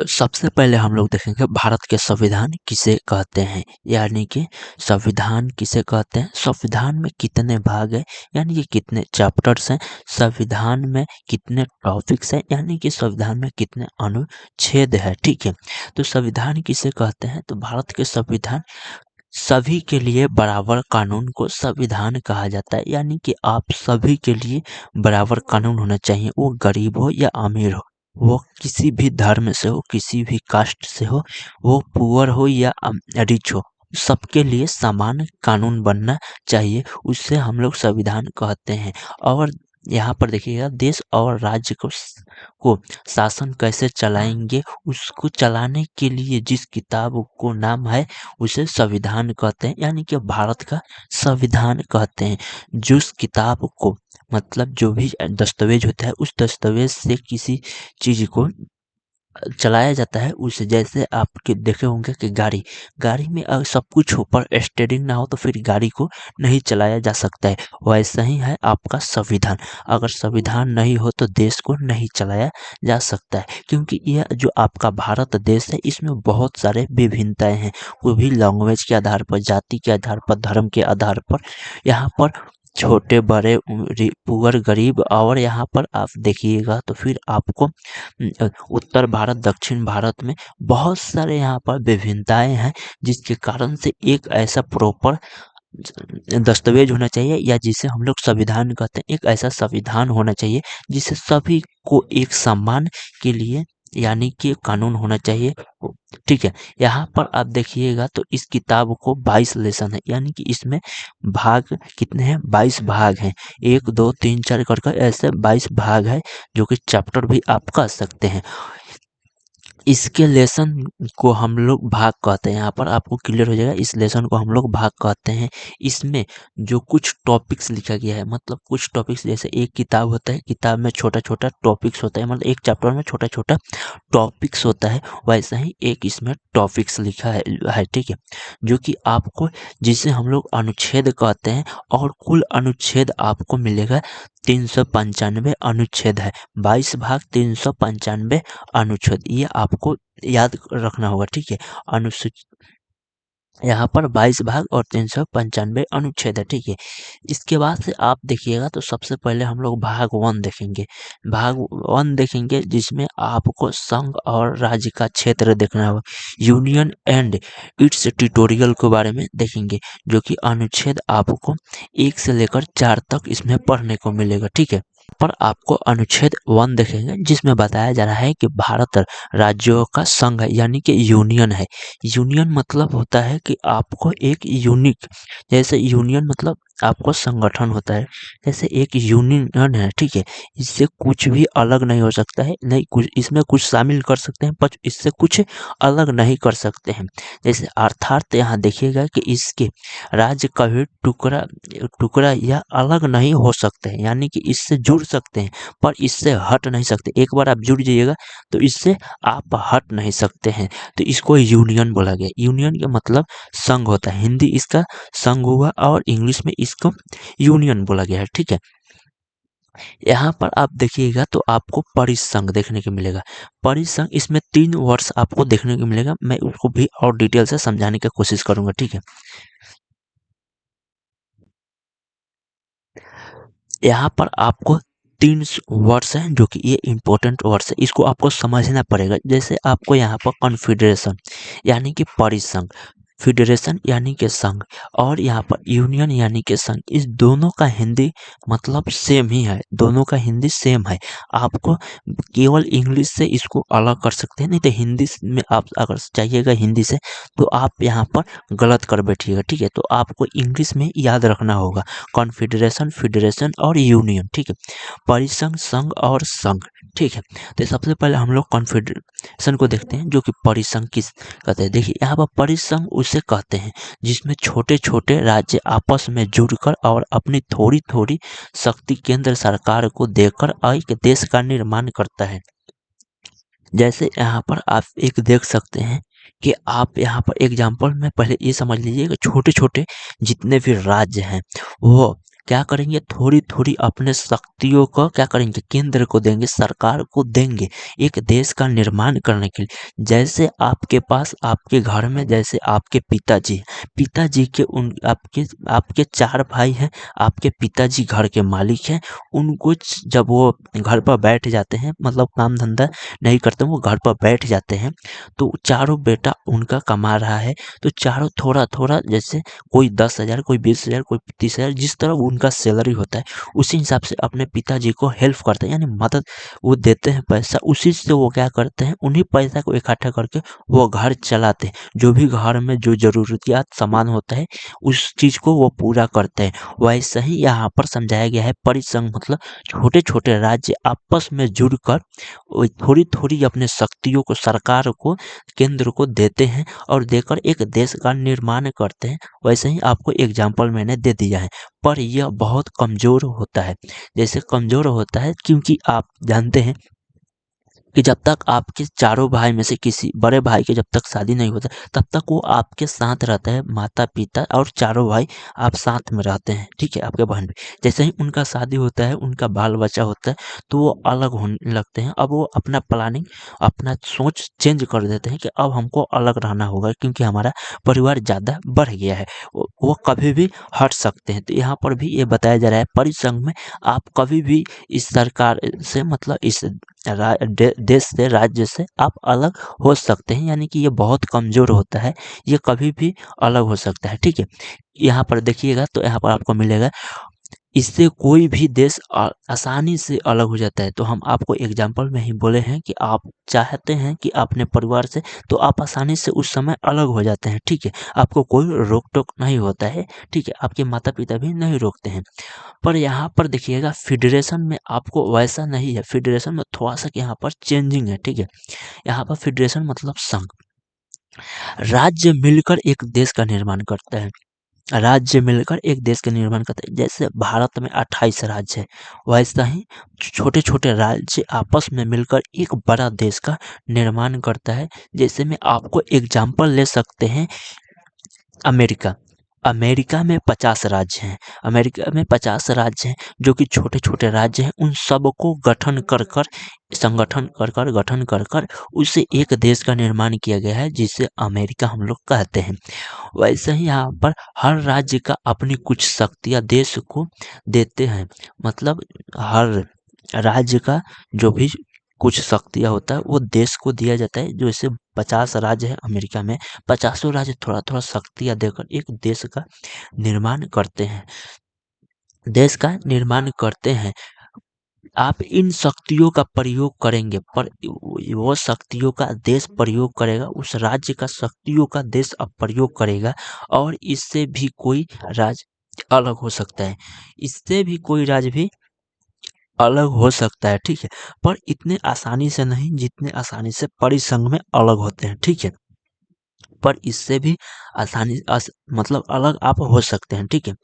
तो सबसे पहले हम लोग देखेंगे भारत के संविधान किसे कहते हैं, यानी कि संविधान किसे कहते हैं, संविधान में कितने भाग हैं, यानी कि कितने चैप्टर्स हैं, संविधान में कितने टॉपिक्स हैं, यानी कि संविधान में कितने अनुच्छेद है। ठीक है, तो संविधान किसे कहते हैं, तो भारत के संविधान सभी के लिए बराबर कानून को संविधान कहा जाता है, यानी कि आप सभी के लिए बराबर कानून होना चाहिए, वो गरीब हो या अमीर हो, वो किसी भी धर्म से हो, किसी भी कास्ट से हो, वो पुअर हो या रिच हो, सबके लिए समान कानून बनना चाहिए, उससे हम लोग संविधान कहते हैं। और यहाँ पर देखिएगा, देश और राज्य को शासन कैसे चलाएंगे, उसको चलाने के लिए जिस किताब को नाम है उसे संविधान कहते हैं, यानी कि भारत का संविधान कहते हैं। जिस किताब को, मतलब जो भी दस्तावेज होता है, उस दस्तावेज से किसी चीज को चलाया जाता है, उसे जैसे आपके देखे होंगे कि गाड़ी गाड़ी में अगर सब कुछ हो पर स्टीयरिंग ना हो तो फिर गाड़ी को नहीं चलाया जा सकता है। वैसा ही है आपका संविधान, अगर संविधान नहीं हो तो देश को नहीं चलाया जा सकता है, क्योंकि यह जो आपका भारत देश है इसमें बहुत सारे विभिन्नताएं हैं, वो भी लैंग्वेज के आधार पर, जाति के आधार पर, धर्म के आधार पर। यहाँ पर छोटे बड़े, पुअर गरीब, और यहाँ पर आप देखिएगा तो फिर आपको उत्तर भारत दक्षिण भारत में बहुत सारे यहाँ पर विभिन्नताएं हैं, जिसके कारण से एक ऐसा प्रॉपर दस्तावेज होना चाहिए, या जिसे हम लोग संविधान कहते हैं, एक ऐसा संविधान होना चाहिए जिसे सभी को एक सम्मान के लिए, यानी कि कानून होना चाहिए। ठीक है, यहाँ पर आप देखिएगा तो इस किताब को 22 लेसन है, यानी कि इसमें भाग कितने हैं, 22 भाग हैं, 1 2 3 4 कर ऐसे 22 भाग है, जो कि चैप्टर भी आप कह सकते हैं। इसके लेसन को हम लोग भाग कहते हैं, यहाँ पर आपको क्लियर हो जाएगा, इस लेसन को हम लोग भाग कहते हैं। इसमें जो कुछ टॉपिक्स लिखा गया है, मतलब कुछ टॉपिक्स, जैसे एक किताब होता है, किताब में छोटा छोटा टॉपिक्स होता है, मतलब एक चैप्टर में छोटा छोटा टॉपिक्स होता है, वैसा ही एक इसमें टॉपिक्स लिखा है। ठीक है, जो कि आपको, जिसे हम लोग अनुच्छेद कहते हैं, और कुल अनुच्छेद आपको मिलेगा 395 अनुच्छेद है, 22 भाग 395 अनुच्छेद, ये आपको याद रखना होगा। ठीक है, अनुसूचित, यहाँ पर 22 भाग और 395 अनुच्छेद है। ठीक है, इसके बाद से आप देखिएगा तो सबसे पहले हम लोग भाग 1 देखेंगे, भाग 1 देखेंगे जिसमें आपको संघ और राज्य का क्षेत्र देखना होगा, यूनियन एंड इट्स टेरिटोरियल के बारे में देखेंगे, जो कि अनुच्छेद आपको 1 से लेकर 4 तक इसमें पढ़ने को मिलेगा। ठीक है, पर आपको अनुच्छेद 1 देखेंगे जिसमें बताया जा रहा है कि भारत राज्यों का संघ है, यानी कि यूनियन है। यूनियन मतलब होता है कि आपको एक यूनिक, जैसे यूनियन मतलब आपको संगठन होता है, जैसे एक यूनियन है। ठीक है, इससे कुछ भी अलग नहीं हो सकता है, नहीं कुछ इसमें कुछ शामिल कर सकते हैं पर इससे कुछ अलग नहीं कर सकते हैं। जैसे अर्थात यहाँ देखिएगा कि इसके राज्य कभी टुकड़ा टुकड़ा या अलग नहीं हो सकते हैं, यानी कि इससे जुड़ सकते हैं पर इससे हट नहीं सकते। एक बार आप जुड़ जाइएगा तो इससे आप हट नहीं सकते हैं, तो इसको यूनियन बोला गया। यूनियन का मतलब संघ होता है, हिंदी इसका संघ हुआ और इंग्लिश में इसको यूनियन बोला गया है। ठीक है, यहाँ पर आप देखिएगा तो आपको परिसंघ देखने को मिलेगा। परिसंघ, इसमें 3 वर्ड्स आपको देखने को मिलेगा, मैं उसको भी और डिटेल से समझाने की कोशिश करूंगा। ठीक है, यहाँ पर आपको 3 वर्ड्स हैं, जो कि ये इंपॉर्टेंट वर्ड्स है, इसको आपको समझना पड़ेगा। जैसे आपको यहाँ पर कॉन्फेडरेशन यानी कि परिसंघ, फेडरेशन यानी कि संघ, और यहाँ पर यूनियन यानी कि संघ, इस दोनों का हिंदी मतलब सेम ही है, दोनों का हिंदी सेम है। आपको केवल इंग्लिश से इसको अलग कर सकते हैं, नहीं तो हिंदी में आप अगर चाहिएगा हिंदी से तो आप यहाँ पर गलत कर बैठिएगा। ठीक है, तो आपको इंग्लिश में याद रखना होगा, कॉन्फेडरेशन, फेडरेशन और यूनियन। ठीक है, परिसंघ, संघ और संघ। ठीक है, तो सबसे पहले हम लोग कॉन्फेडरेशन को देखते हैं, जो कि परिसंघ किस कहते हैं। देखिए, यहाँ पर परिसंघ उसे कहते हैं जिसमें छोटे छोटे राज्य आपस में जुड़कर और अपनी थोड़ी थोड़ी शक्ति केंद्र सरकार को देकर एक देश का निर्माण करता है। जैसे यहाँ पर आप एक देख सकते हैं कि आप यहाँ पर एग्जाम्पल में पहले ये समझ लीजिए कि छोटे छोटे जितने भी राज्य हैं वो क्या करेंगे, थोड़ी-थोड़ी अपने शक्तियों को क्या करेंगे, केंद्र को देंगे, सरकार को देंगे, एक देश का निर्माण करने के लिए। जैसे आपके पास आपके घर में जैसे आपके पिताजी हैं, पिताजी के उन आपके आपके 4 भाई हैं, आपके पिताजी घर के मालिक हैं, उनको जब वो घर पर बैठ जाते हैं, मतलब काम-धंधा नहीं करते, वो घर पर बैठ जाते हैं, तो चारों बेटा उनका कमा रहा है, तो चारों थोड़ा-थोड़ा जैसे कोई 10,000, कोई 20,000, कोई 30,000, जिस तरह उनका सैलरी होता है, उसी हिसाब से अपने पिताजी को हेल्प करते हैं, यानी मदद वो देते हैं पैसा, उसी से वो क्या करते हैं, उन्हीं पैसा को इकट्ठा करके वो घर चलाते हैं। जो भी घर में जो ज़रूरियात सामान होता है, उस चीज़ को वो पूरा करते हैं। वैसे ही यहाँ पर समझाया गया है, परिसंघ मतलब छोटे-छोटे राज्य आपस में जुड़कर वो थोड़ी-थोड़ी अपने शक्तियों को सरकार को, केंद्र को देते हैं और देकर एक देश का निर्माण करते हैं। वैसे ही आपको एग्जाम्पल मैंने दे दिया है, पर यह बहुत कमज़ोर होता है। जैसे कमज़ोर होता है क्योंकि आप जानते हैं कि जब तक आपके चारों भाई में से किसी बड़े भाई की जब तक शादी नहीं होता, तब तक वो आपके साथ रहता है, माता-पिता और चारों भाई आप साथ में रहते हैं, ठीक है? आपके बहन भी। जैसे ही उनका शादी होता है, उनका बाल-बच्चा होता है, तो वो अलग होने लगते हैं। अब वो अपना प्लानिंग, अपना सोच चेंज कर देते हैं कि अब हमको अलग रहना होगा क्योंकि हमारा परिवार ज़्यादा बढ़ गया है। वो कभी भी हट सकते हैं। तो यहाँ पर भी ये बताया जा रहा है, परिसंघ में आप कभी भी इस सरकार से मतलब इस देश से, राज्य से आप अलग हो सकते हैं, यानी कि ये बहुत कमज़ोर होता है, ये कभी भी अलग हो सकता है, ठीक है? यहाँ पर देखिएगा तो यहाँ पर आपको मिलेगा, इससे कोई भी देश आसानी से अलग हो जाता है। तो हम आपको एग्जाम्पल में ही बोले हैं कि आप चाहते हैं कि अपने परिवार से, तो आप आसानी से उस समय अलग हो जाते हैं, ठीक है? आपको कोई रोक-टोक नहीं होता है, ठीक है? आपके माता-पिता भी नहीं रोकते हैं। पर यहाँ पर देखिएगा, फेडरेशन में आपको वैसा नहीं है, फेडरेशन में थोड़ा-सा यहाँ पर चेंजिंग है, ठीक है? यहाँ पर फेडरेशन मतलब संघ, राज्य मिलकर एक देश का निर्माण करता है। राज्य मिलकर एक देश का निर्माण करते हैं। जैसे भारत में 28 राज्य है, वैसा ही छोटे-छोटे राज्य आपस में मिलकर एक बड़ा देश का निर्माण करता है। जैसे मैं आपको एग्जांपल ले सकते हैं, अमेरिका। अमेरिका में 50 राज्य हैं। अमेरिका में 50 राज्य हैं, जो कि छोटे-छोटे राज्य हैं। उन सबको संगठन कर गठन कर उसे एक देश का निर्माण किया गया है, जिसे अमेरिका हम लोग कहते हैं। वैसे ही यहाँ पर हर राज्य का अपनी कुछ शक्तियाँ देश को देते हैं। मतलब हर राज्य का जो भी कुछ शक्तियाँ होता है, वो देश को दिया जाता है। जैसे 50 राज्य है अमेरिका में, 50 राज्य थोड़ा-थोड़ा शक्तियाँ देकर एक देश का निर्माण करते हैं। देश का निर्माण करते हैं। आप इन शक्तियों का प्रयोग करेंगे, पर वो शक्तियों का देश प्रयोग करेगा, उस राज्य का शक्तियों का देश अब प्रयोग करेगा, और इससे भी कोई राज्य अलग हो सकता है। इससे भी कोई राज्य भी अलग हो सकता है, ठीक है? पर इतने आसानी से नहीं, जितने आसानी से परिसंघ में अलग होते हैं, ठीक है? पर इससे भी मतलब अलग आप हो सकते हैं, ठीक है?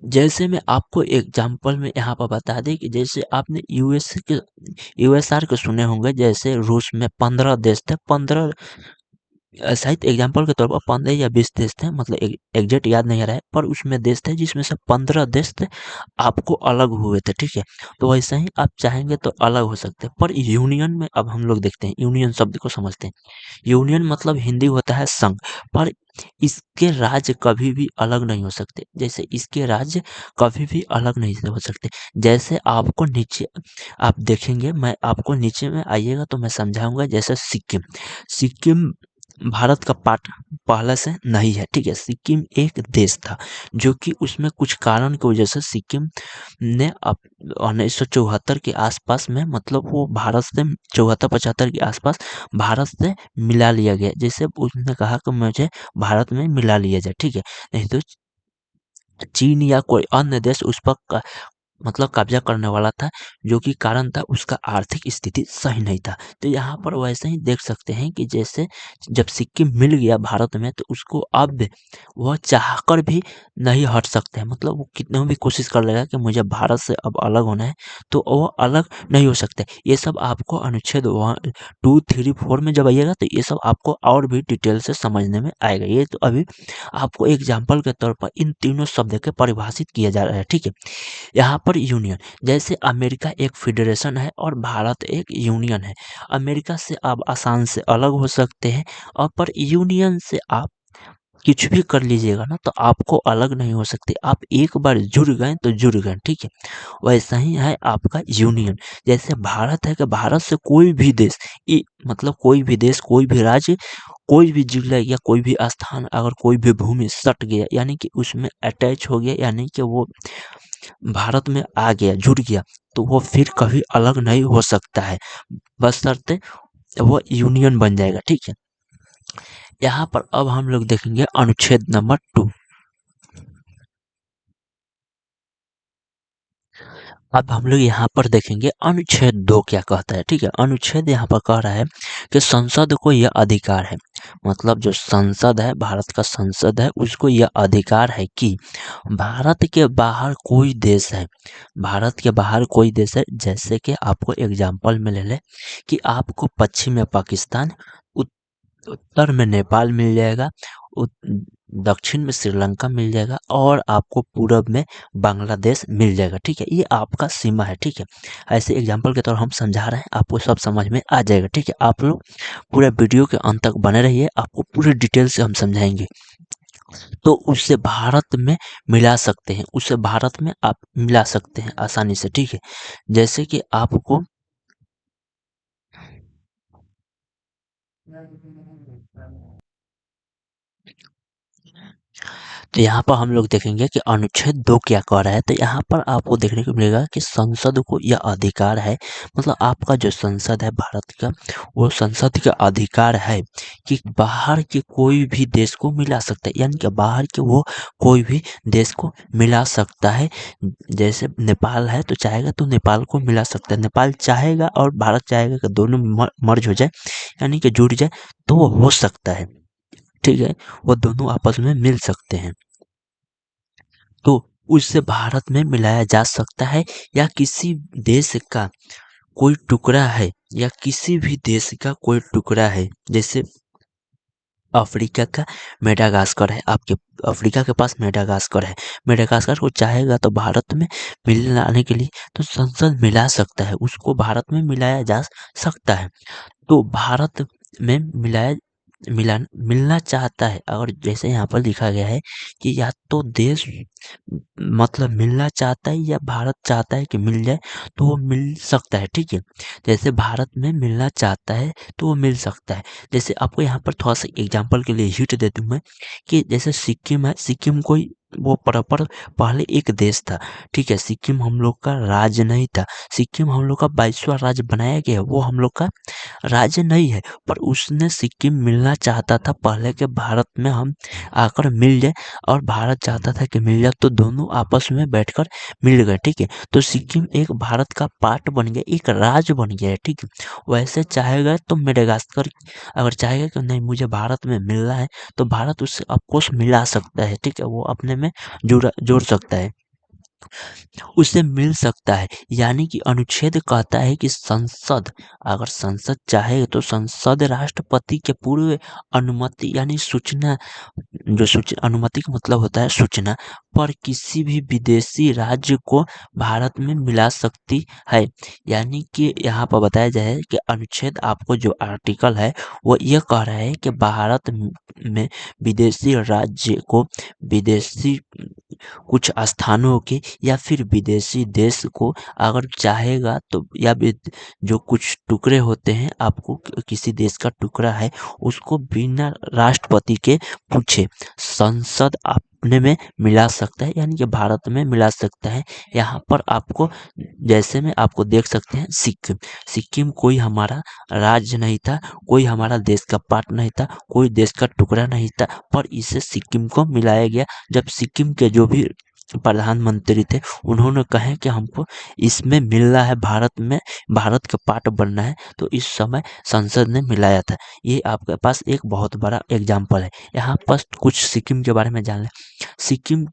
जैसे मैं आपको एग्जांपल में यहाँ पर बता दें कि जैसे आपने यूएसआर के सुने होंगे, जैसे रूस में 15 देश थे, 15 शायद एग्जांपल के तौर पर 15 या 20 देश थे, मतलब एग्जैक्ट याद नहीं आ रहा है, पर उसमें देश थे जिसमें से 15 देश थे आपको अलग हुए थे, ठीक है? तो वैसे ही आप चाहेंगे तो अलग हो सकते हैं। पर यूनियन में अब हम लोग देखते हैं, यूनियन शब्द को समझते हैं। यूनियन मतलब हिंदी होता है संघ, पर इसके राज्य कभी भी अलग नहीं हो सकते। जैसे इसके राज्य कभी भी अलग नहीं से हो सकते। जैसे आपको नीचे आप देखेंगे, मैं आपको नीचे में आइएगा तो मैं समझाऊँगा। जैसे सिक्किम, सिक्किम भारत का पार्ट पहले से नहीं है, ठीक है? सिक्किम एक देश था, जो कि उसमें कुछ कारण की वजह से सिक्किम ने 1974 के आसपास में, मतलब वो भारत से 74-75 के आसपास भारत से मिला लिया गया। जैसे उसने कहा कि मुझे भारत में मिला लिया जाए, ठीक है? नहीं तो चीन या कोई अन्य देश उस पर मतलब कब्जा करने वाला था, जो कि कारण था उसका आर्थिक स्थिति सही नहीं था। तो यहाँ पर वैसे ही देख सकते हैं कि जैसे जब सिक्किम मिल गया भारत में तो उसको अब वह चाहकर भी नहीं हट सकते हैं। मतलब वो कितना भी कोशिश कर लेगा कि मुझे भारत से अब अलग होना है, तो वो अलग नहीं हो सकते। ये सब आपको अनुच्छेद 1, 2, 3, 4 में जब आइएगा तो ये सब आपको और भी डिटेल से समझने में आएगा। ये तो अभी आपको एग्जाम्पल के तौर पर इन तीनों शब्द के परिभाषित किया जा रहा है, ठीक है। यहाँ पर यूनियन, जैसे अमेरिका एक फेडरेशन है और भारत एक यूनियन है। अमेरिका से आप आसान से अलग हो सकते हैं, और पर यूनियन से आप कुछ भी कर लीजिएगा ना तो आपको अलग नहीं हो सकते। आप एक बार जुड़ गए तो जुड़ गए, ठीक है। वैसा ही है आपका यूनियन। जैसे भारत है कि भारत से कोई भी देश मतलब कोई भी देश, कोई भी राज्य, कोई भी जिला या कोई भी स्थान, अगर कोई भी भूमि सट गया यानी कि उसमें अटैच हो गया, यानी कि वो भारत में आ गया, जुड़ गया, तो वो फिर कभी अलग नहीं हो सकता है, बशर्ते वो यूनियन बन जाएगा, ठीक है। यहाँ पर अब हम लोग देखेंगे अनुच्छेद नंबर 2। अब हम लोग यहाँ पर देखेंगे अनुच्छेद 2 क्या कहता है, ठीक है। अनुच्छेद यहाँ पर कह रहा है कि संसद को यह अधिकार है, मतलब जो संसद है, भारत का संसद है, उसको यह अधिकार है कि भारत के बाहर कोई देश है, भारत के बाहर कोई देश है, जैसे कि आपको एग्जांपल में ले ले कि आपको पश्चिम में पाकिस्तान, उत्तर में नेपाल मिल जाएगा, दक्षिण में श्रीलंका मिल जाएगा, और आपको पूरब में बांग्लादेश मिल जाएगा, ठीक है। ये आपका सीमा है, ठीक है। ऐसे एग्जांपल के तौर हम समझा रहे हैं, आपको सब समझ में आ जाएगा, ठीक है। आप लोग पूरा वीडियो के अंत तक बने रहिए, आपको पूरी डिटेल से हम समझाएंगे। तो उससे भारत में मिला सकते हैं, उससे भारत में आप मिला सकते हैं आसानी से, ठीक है। जैसे कि आपको तो यहाँ पर हम लोग देखेंगे कि अनुच्छेद 2 क्या कह रहा है। तो यहाँ पर आपको देखने को मिलेगा कि संसद को यह अधिकार है, मतलब आपका जो संसद है भारत का, वो संसद का अधिकार है कि बाहर के कोई भी देश को मिला सकता है, यानी कि बाहर के वो कोई भी देश को मिला सकता है। जैसे नेपाल है तो चाहेगा तो नेपाल को मिला सकता है, नेपाल चाहेगा और भारत चाहेगा कि दोनों मर्ज हो जाए, यानी कि जुड़ जाए, तो वो हो सकता है, ठीक है। वो दोनों आपस में मिल सकते हैं, तो उससे भारत में मिलाया जा सकता है। या किसी देश का कोई टुकड़ा है, या किसी भी देश का कोई टुकड़ा है, जैसे अफ्रीका का मेडागास्कर है, आपके अफ्रीका के पास मेडागास्कर है, मेडागास्कर को चाहेगा तो भारत में मिलने आने के लिए तो संसद मिला सकता है, उसको भारत में मिलाया जा सकता है। तो भारत में मिलना चाहता है, अगर जैसे यहाँ पर लिखा गया है कि या तो देश मतलब मिलना चाहता है या भारत चाहता है कि मिल जाए, तो वो मिल सकता है, ठीक है। जैसे भारत में मिलना चाहता है तो वो मिल सकता है। जैसे आपको यहाँ पर थोड़ा सा एग्जांपल के लिए हिंट दे दूं मैं कि जैसे सिक्किम है, सिक्किम कोई वो प्रॉपर पहले एक देश था, ठीक है। सिक्किम हम लोग का राज्य नहीं था, सिक्किम हम लोग का 22वां राज्य बनाया गया है, वो हम लोग का राज्य नहीं है। पर उसने सिक्किम मिलना चाहता था पहले के भारत में हम आकर मिल जाए, और भारत चाहता था कि मिल जाए, तो दोनों आपस में बैठकर मिल गए, ठीक है। तो सिक्किम एक भारत का पार्ट बन गया, एक राज्य बन गया है, ठीक है। वैसे चाहेगा तो मेडागास्कर अगर चाहेगा कि नहीं मुझे भारत में मिलना है, तो भारत उससे ऑफकोर्स मिला सकता है, ठीक है। वो अपने में जोड़ सकता है, उससे मिल सकता है। यानी कि अनुच्छेद कहता है कि संसद, अगर संसद चाहे तो संसद राष्ट्रपति के पूर्व अनुमति यानी सूचना, जो अनुमति का मतलब होता है सूचना, पर किसी भी विदेशी राज्य को भारत में मिला सकती है। यानी कि यहाँ पर बताया जाए कि अनुच्छेद आपको जो आर्टिकल है वो ये कह रहा है कि भारत में विदेशी राज्य को, विदेशी कुछ स्थानों के या फिर विदेशी देश को अगर चाहेगा तो, या जो कुछ टुकड़े होते हैं, आपको किसी देश का टुकड़ा है, उसको बिना राष्ट्रपति के पूछे संसद अपने में मिला सकता है, यानी कि भारत में मिला सकता है। यहाँ पर आपको जैसे में आपको देख सकते हैं सिक्किम, सिक्किम कोई हमारा राज्य नहीं था, कोई हमारा देश का पार्ट नहीं था, कोई देश का टुकड़ा नहीं था, पर इसे सिक्किम को मिलाया गया। जब सिक्किम के जो भी प्रधानमंत्री थे, उन्होंने कहे कि हमको इसमें मिलना है, भारत में भारत का पार्ट बनना है, तो इस समय संसद ने मिलाया था। ये आपके पास एक बहुत बड़ा एग्जाम्पल है। यहाँ पर कुछ सिक्किम के बारे में जान लें। सिक्किम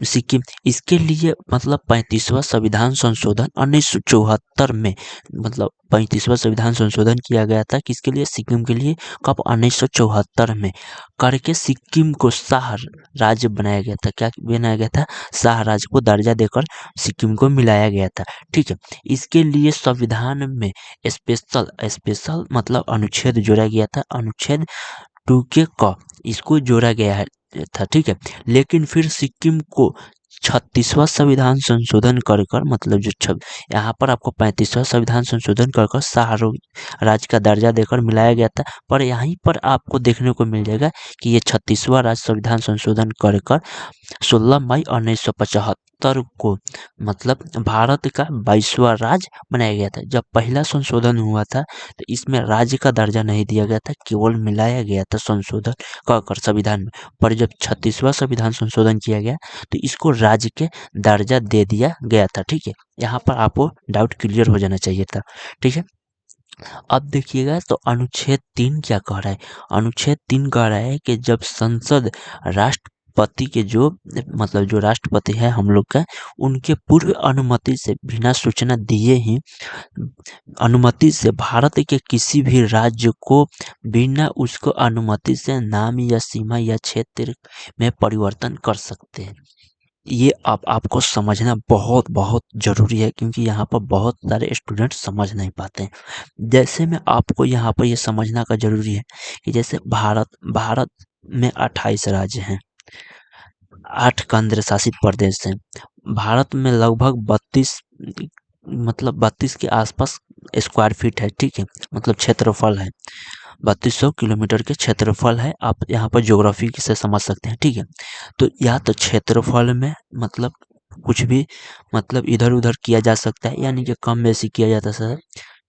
सिक्किम इसके लिए मतलब 35वां संविधान संशोधन 1974 में, मतलब 35वां संविधान संशोधन किया गया था किसके लिए, सिक्किम के लिए। कब, 1974 में करके सिक्किम को शाह राज्य बनाया गया था। क्या बनाया गया था, शाह राज्य को दर्जा देकर सिक्किम को मिलाया गया था। ठीक है, इसके लिए संविधान में स्पेशल स्पेशल मतलब अनुच्छेद जोड़ा गया था, अनुच्छेद 2K क इसको जोड़ा गया है था। ठीक है, लेकिन फिर सिक्किम को 36वां संविधान संशोधन कर कर मतलब जो यहाँ पर आपको 35वां संविधान संशोधन कर कर शाह राज्य का दर्जा देकर मिलाया गया था। पर यहीं पर आपको देखने को मिल जाएगा कि ये 36वां राज्य संविधान संशोधन कर कर 16 मई 1975 को मतलब भारत का 22वां राज्य बनाया गया था। जब पहला संशोधन हुआ था तो इसमें राज्य का दर्जा नहीं दिया गया था, केवल मिलाया गया था संशोधन कर संविधान में। पर जब 36वां संविधान संशोधन किया गया तो इसको राज्य के दर्जा दे दिया गया था। ठीक है, यहाँ पर आपको डाउट क्लियर हो जाना चाहिए था। ठीक है, अब देखिएगा तो अनुच्छेद 3 क्या कह रहा है। अनुच्छेद 3 कह रहा है कि जब संसद राष्ट्रपति के जो मतलब जो राष्ट्रपति है हम लोग का, उनके पूर्व अनुमति से बिना सूचना दिए ही अनुमति से भारत के किसी भी राज्य को बिना उसको अनुमति से नाम या सीमा या क्षेत्र में परिवर्तन कर सकते हैं। ये आपको समझना बहुत बहुत ज़रूरी है, क्योंकि यहाँ पर बहुत सारे स्टूडेंट समझ नहीं पाते हैं। जैसे में आपको यहाँ पर ये समझना का ज़रूरी है कि जैसे भारत भारत में 28 राज्य हैं, 8 केंद्र शासित प्रदेश हैं। भारत में लगभग 32 मतलब 32 के आसपास स्क्वायर फीट है। ठीक है, मतलब क्षेत्रफल है, 3200 किलोमीटर के क्षेत्रफल है। आप यहाँ पर ज्योग्राफी से समझ सकते हैं। ठीक है, तो या तो क्षेत्रफल में मतलब कुछ भी मतलब इधर उधर किया जा सकता है, यानी कि कम बेसी किया जाता है।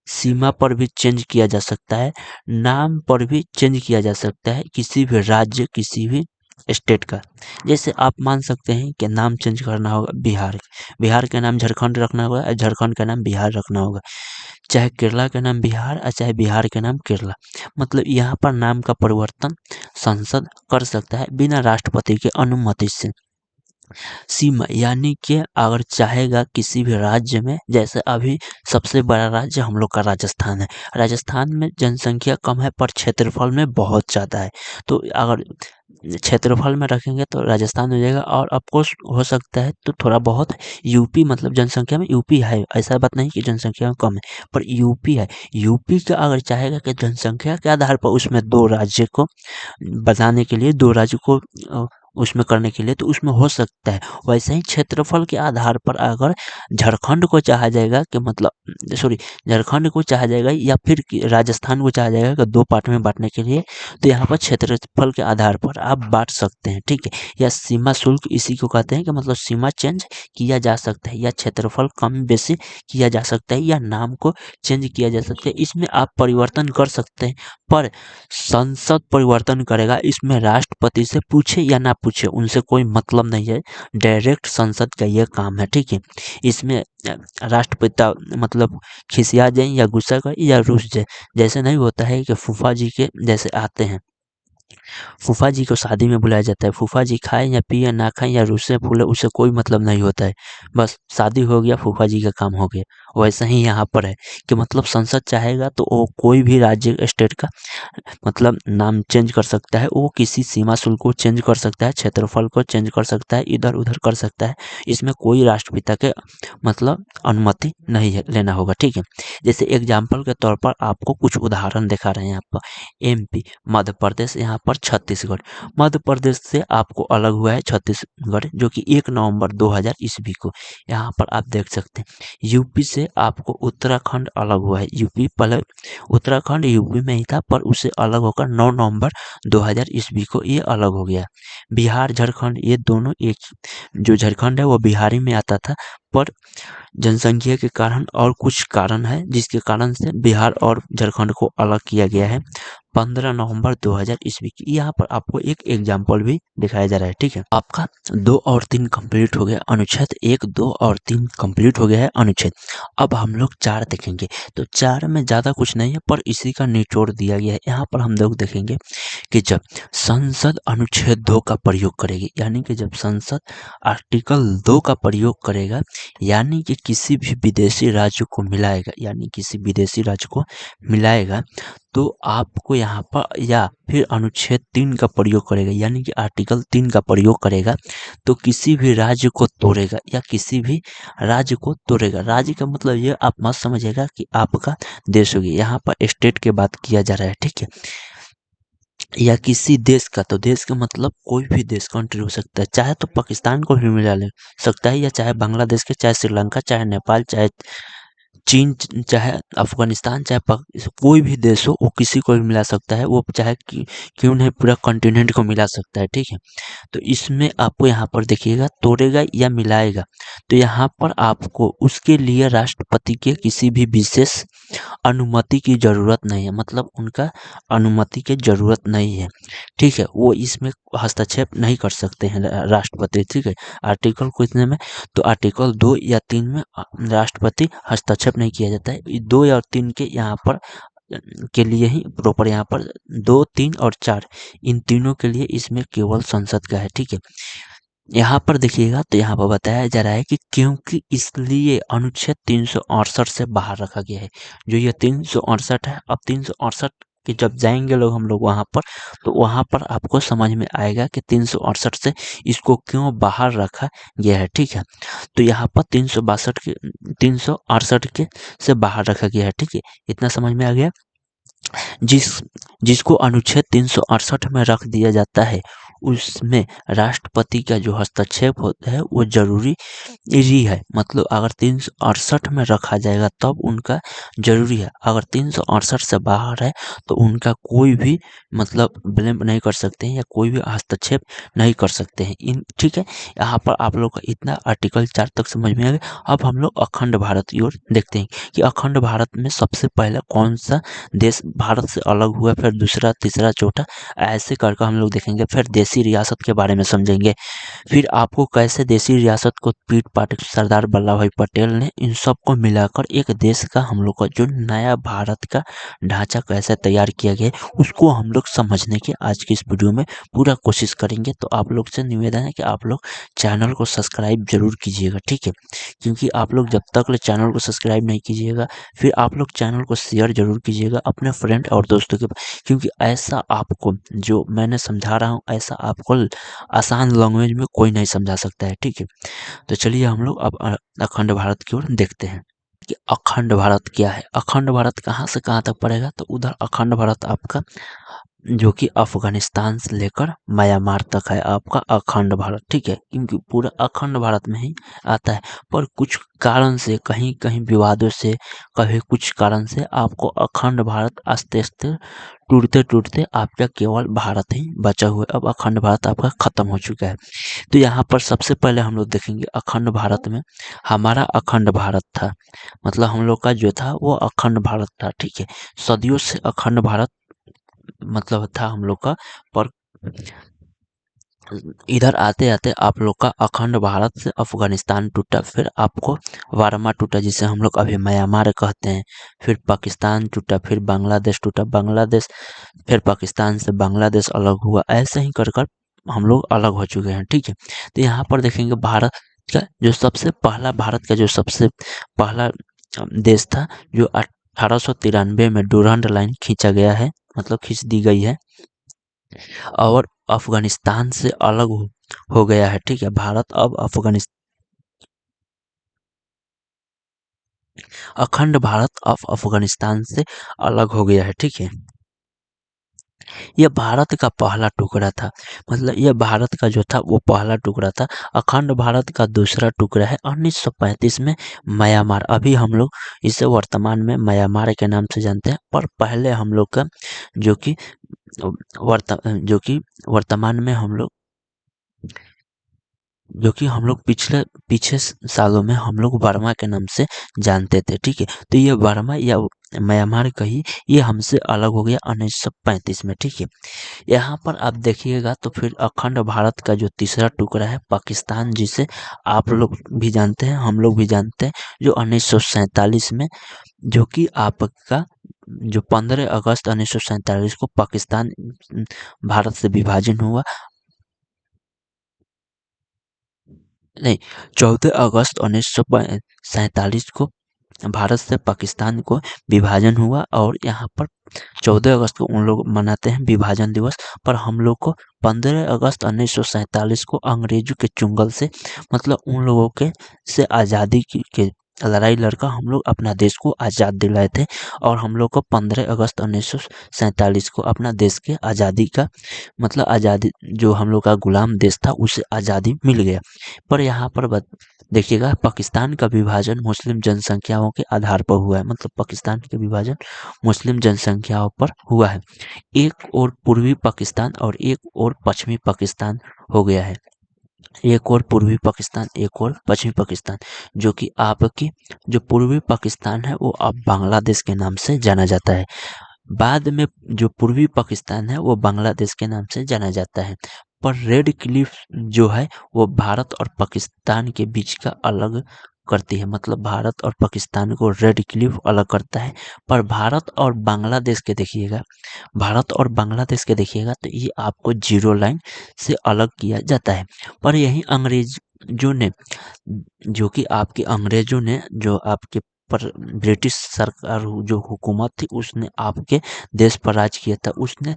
सीमा पर भी चेंज किया जा सकता है, नाम पर भी चेंज किया जा सकता है, किसी भी राज्य किसी भी स्टेट का। जैसे आप मान सकते हैं कि नाम चेंज करना होगा बिहार, बिहार का नाम झारखंड रखना होगा, झारखंड का नाम बिहार रखना होगा। चाहे केरला का नाम बिहार और चाहे बिहार का नाम केरला, मतलब यहाँ पर नाम का परिवर्तन संसद कर सकता है बिना राष्ट्रपति के अनुमति से। सीमा यानी कि अगर चाहेगा किसी भी राज्य में, जैसे अभी सबसे बड़ा राज्य हम लोग का राजस्थान है, राजस्थान में जनसंख्या कम है पर क्षेत्रफल में बहुत ज़्यादा है। तो अगर क्षेत्रफल में रखेंगे तो राजस्थान हो जाएगा, और ऑफकोर्स हो सकता है तो थोड़ा बहुत यूपी, मतलब जनसंख्या में यूपी है, ऐसा बात नहीं कि जनसंख्या में कम है, पर यूपी है। यूपी का अगर चाहेगा कि जनसंख्या के आधार पर उसमें दो राज्य को बताने के लिए, दो राज्य को उसमें करने के लिए, तो उसमें हो सकता है। वैसे ही क्षेत्रफल के आधार पर अगर झारखंड को चाहा जाएगा कि मतलब सॉरी झारखंड को चाहा जाएगा या फिर राजस्थान को चाहा जाएगा कि दो पार्ट में बांटने के लिए, तो यहाँ पर क्षेत्रफल के आधार पर आप बांट सकते हैं। ठीक है, या सीमा शुल्क इसी को कहते हैं कि मतलब सीमा चेंज किया जा सकता है, या क्षेत्रफल कम बेसी किया जा सकता है, या नाम को चेंज किया जा सकता है। इसमें आप परिवर्तन कर सकते हैं, पर संसद परिवर्तन करेगा। इसमें राष्ट्रपति से पूछे या ना पूछे उनसे कोई मतलब नहीं है, डायरेक्ट संसद का ये काम है। ठीक है, इसमें राष्ट्रपिता मतलब खिसिया जाए या गुस्सा करे या रुस जाए, जैसे नहीं होता है कि फूफा जी के जैसे आते हैं, फूफा जी को शादी में बुलाया जाता है, फूफा जी खाएं या पिए ना खाएं या रूसे फूले उससे कोई मतलब नहीं होता है, बस शादी हो गया, फूफा जी का काम हो गया। वैसा ही यहाँ पर है कि मतलब संसद चाहेगा तो वो कोई भी राज्य स्टेट का मतलब नाम चेंज कर सकता है, वो किसी सीमा शुल्क को चेंज कर सकता है, क्षेत्रफल को चेंज कर सकता है, इधर उधर कर सकता है। इसमें कोई राष्ट्रपिता के मतलब अनुमति नहीं है लेना होगा। ठीक है, जैसे एग्जाम्पल के तौर पर आपको कुछ उदाहरण दिखा रहे हैं यहाँ पर। एमपी मध्य प्रदेश, यहाँ पर छत्तीसगढ़। मध्य प्रदेश से आपको अलग हुआ है छत्तीसगढ़, जो कि 1 नवंबर 2000 ईस्वी को, यहाँ पर आप देख सकते हैं। यूपी से आपको उत्तराखंड अलग हुआ है, यूपी पहले उत्तराखंड यूपी में ही था, पर उससे अलग होकर 9 नवंबर 2000 ईस्वी को ये अलग हो गया। बिहार झारखंड ये दोनों एक, जो झारखंड है वो बिहारी में आता था, पर जनसंख्या के कारण और कुछ कारण है जिसके कारण से बिहार और झारखंड को अलग किया गया है। 15 नवंबर 2000 ईस्वी की। यहाँ पर आपको एक एग्जाम्पल भी दिखाया जा रहा है, ठीक है। आपका 2 और 3 कंप्लीट हो गया अनुच्छेद 1, 2 और 3 कंप्लीट हो गया है अनुच्छेद। अब हम लोग 4 देखेंगे। तो 4 में ज़्यादा कुछ नहीं है, पर इसी का निचोड़ दिया गया है। यहाँ पर हम लोग देखेंगे कि जब संसद अनुच्छेद 2 का प्रयोग करेगी, यानी कि जब संसद आर्टिकल 2 का प्रयोग करेगा, यानी कि किसी भी विदेशी राज्य को मिलाएगा, यानी किसी विदेशी राज्य को मिलाएगा, तो आपको यहाँ पर, या फिर अनुच्छेद 3 का प्रयोग करेगा, यानी कि आर्टिकल 3 का प्रयोग करेगा, तो किसी भी राज्य को तोड़ेगा या किसी भी राज्य को तोड़ेगा। राज्य का मतलब ये आप मत समझिएगा कि आपका देश होगी, यहाँ पर स्टेट की बात किया जा रहा है, ठीक है। या किसी देश का, तो देश का मतलब कोई भी देश, कंट्री हो सकता है, चाहे तो पाकिस्तान को भी मिला ले सकता है, या चाहे बांग्लादेश के, चाहे श्रीलंका, चाहे नेपाल, चाहे चीन, चाहे अफगानिस्तान, चाहे कोई भी देश हो, वो किसी को भी मिला सकता है। वो चाहे क्यों नहीं पूरा कॉन्टिनेंट को मिला सकता है, ठीक है। तो इसमें आपको यहाँ पर देखिएगा तोड़ेगा या मिलाएगा, तो यहाँ पर आपको उसके लिए राष्ट्रपति के किसी भी विशेष अनुमति की ज़रूरत नहीं है, मतलब उनका अनुमति की ज़रूरत नहीं है, ठीक है। वो इसमें हस्तक्षेप नहीं कर सकते हैं राष्ट्रपति, ठीक है। आर्टिकल को इतने में, तो आर्टिकल 2 या 3 में राष्ट्रपति हस्तक्षेप नहीं किया जाता है। 2 या 3 के यहाँ पर के लिए ही प्रॉपर, यहाँ पर 2, 3 और 4, इन तीनों के लिए इसमें केवल संसद का है, ठीक है। यहाँ पर देखिएगा, तो यहाँ पर बताया जा रहा है कि क्योंकि इसलिए अनुच्छेद 368 से बाहर रखा गया है। जो ये 368 है, अब 368 के जब जाएंगे लोग हम लोग वहाँ पर, तो वहाँ पर आपको समझ में आएगा कि 368 से इसको क्यों बाहर रखा गया है, ठीक है। तो यहाँ पर 368 के से बाहर रखा गया है, ठीक है। इतना समझ में आ गया। जिसको अनुच्छेद 368 में रख दिया जाता है, उसमें राष्ट्रपति का जो हस्तक्षेप होता है वो जरूरी ही है। मतलब अगर 368 में रखा जाएगा तब उनका जरूरी है, अगर 368 से बाहर है तो उनका कोई भी मतलब ब्लेम नहीं कर सकते हैं या कोई भी हस्तक्षेप नहीं कर सकते हैं। इन ठीक है, यहाँ पर आप लोग का इतना आर्टिकल 4 तक समझ में आ गया। अब हम लोग अखंड भारत की ओर देखते हैं कि अखंड भारत में सबसे पहले कौन सा देश भारत से अलग हुआ, फिर दूसरा, तीसरा, चौथा, ऐसे करके हम लोग देखेंगे। फिर देसी रियासत के बारे में समझेंगे, फिर आपको कैसे देसी रियासत को पीट पाट सरदार वल्लभ भाई पटेल ने इन सबको मिलाकर एक देश का हम लोग का जो नया भारत का ढांचा कैसे तैयार किया गया है, उसको हम लोग समझने की आज की इस वीडियो में पूरा कोशिश करेंगे। तो आप लोग से निवेदन है कि आप लोग चैनल को सब्सक्राइब जरूर कीजिएगा, ठीक है। क्योंकि आप लोग जब तक चैनल को सब्सक्राइब नहीं कीजिएगा, फिर आप लोग चैनल को शेयर जरूर कीजिएगा अपने फ्रेंड और दोस्तों के, क्योंकि ऐसा आपको जो मैंने समझा रहा हूँ, ऐसा आपको आसान लैंग्वेज में कोई नहीं समझा सकता है, ठीक है। तो चलिए हम लोग अब अखंड भारत की ओर देखते हैं कि अखंड भारत क्या है। अखंड भारत कहाँ से कहाँ तक पड़ेगा, तो उधर अखंड भारत आपका जो कि अफगानिस्तान से लेकर म्यांमार तक है आपका अखंड भारत, ठीक है। क्योंकि पूरा अखंड भारत में ही आता है, पर कुछ कारण से, कहीं कहीं विवादों से, कभी कुछ कारण से आपको अखंड भारत आस्ते आस्ते टूटते टूटते आपका केवल भारत ही बचा हुआ है। अब अखंड भारत आपका खत्म हो चुका है। तो यहाँ पर सबसे पहले हम लोग देखेंगे अखंड भारत में हमारा अखंड भारत था, मतलब हम लोग का जो था वो अखंड भारत था, ठीक है। सदियों से अखंड भारत मतलब था हम लोग का। पर इधर आते आते आप लोग का अखंड भारत से अफगानिस्तान टूटा, फिर आपको वारमा टूटा जिसे हम लोग अभी म्यांमार कहते हैं, फिर पाकिस्तान टूटा, फिर बांग्लादेश टूटा, बांग्लादेश, फिर पाकिस्तान से बांग्लादेश अलग हुआ, ऐसे ही कर कर हम लोग अलग हो चुके हैं, ठीक है। तो यहाँ पर देखेंगे भारत का जो सबसे पहला, भारत का जो सबसे पहला देश था, जो 1893 में डूरंड लाइन खींचा गया है, मतलब खींच दी गई है, और अफगानिस्तान से अलग हो गया है, ठीक है। भारत अब अखंड भारत अब अफगानिस्तान से अलग हो गया है, ठीक है। यह भारत का पहला टुकड़ा था, मतलब यह भारत का जो था वो पहला टुकड़ा था। अखंड भारत का दूसरा टुकड़ा है 1935 में म्यांमार। अभी हम लोग इसे वर्तमान में म्यांमार के नाम से जानते हैं, पर पहले हम लोग का जो कि वर्तमान में हम लोग पीछे सालों में हम लोग वर्मा के नाम से जानते थे, ठीक है। तो ये वर्मा या म्यांमार कही, ये हमसे अलग हो गया 1935 में। ठीक है, यहाँ पर आप देखिएगा तो फिर अखंड भारत का जो तीसरा टुकड़ा है पाकिस्तान, जिसे आप लोग भी जानते हैं हम लोग भी जानते हैं, जो 1947 में, जो कि आपका जो 15 अगस्त 1947 को पाकिस्तान भारत से विभाजन हुआ। नहीं, 14 अगस्त 1947 को भारत से पाकिस्तान को विभाजन हुआ, और यहाँ पर 14 अगस्त को उन लोग मनाते हैं विभाजन दिवस, पर हम लोग को 15 अगस्त 1947 को अंग्रेजों के चुंगल से, मतलब उन लोगों के से आज़ादी के लड़ाई लड़कर हम लोग अपना देश को आज़ाद दिलाए थे, और हम लोग को 15 अगस्त 1947 को अपना देश के आज़ादी का, मतलब आज़ादी, जो हम लोग का गुलाम देश था उसे आज़ादी मिल गया। पर यहाँ पर देखिएगा, पाकिस्तान का विभाजन मुस्लिम जनसंख्याओं के आधार पर हुआ है, मतलब पाकिस्तान का विभाजन मुस्लिम जनसंख्याओं पर हुआ है। एक और पूर्वी पाकिस्तान और एक और पश्चिमी पाकिस्तान हो गया है, एक और पूर्वी पाकिस्तान, एक और पश्चिमी पाकिस्तान, जो कि आपकी जो पूर्वी पाकिस्तान है वो अब बांग्लादेश के नाम से जाना जाता है। बाद में जो पूर्वी पाकिस्तान है वो बांग्लादेश के नाम से जाना जाता है। पर रेड क्लिफ जो है वो भारत और पाकिस्तान के बीच का अलग करती है, मतलब भारत और पाकिस्तान को रेड क्लिफ अलग करता है। पर भारत और बांग्लादेश के देखिएगा, भारत और बांग्लादेश के देखिएगा तो ये आपको जीरो लाइन से अलग किया जाता है। पर यही अंग्रेजों ने, जो कि आपके अंग्रेजों ने, जो आपके पर ब्रिटिश सरकार जो हुकूमत थी उसने आपके देश पर राज किया था, उसने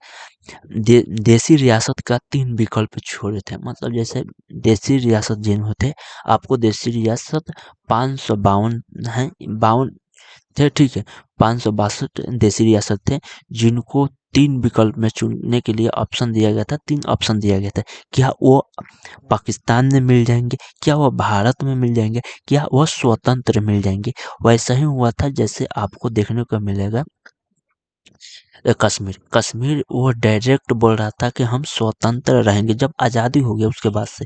देसी रियासत का 3 विकल्प छोड़े थे, मतलब जैसे देसी रियासत जिन होते, आपको देसी रियासत 552 है, 52 थे। ठीक है, 562 देसी रियासत थे, जिनको 3 विकल्प में चुनने के लिए ऑप्शन दिया गया था, 3 ऑप्शन दिया गया था। क्या वो पाकिस्तान में मिल जाएंगे, क्या वो भारत में मिल जाएंगे, क्या वो स्वतंत्र मिल जाएंगे। वैसा ही हुआ था जैसे आपको देखने को मिलेगा कश्मीर। कश्मीर वो डायरेक्ट बोल रहा था कि हम स्वतंत्र रहेंगे, जब आज़ादी हो गया उसके बाद से,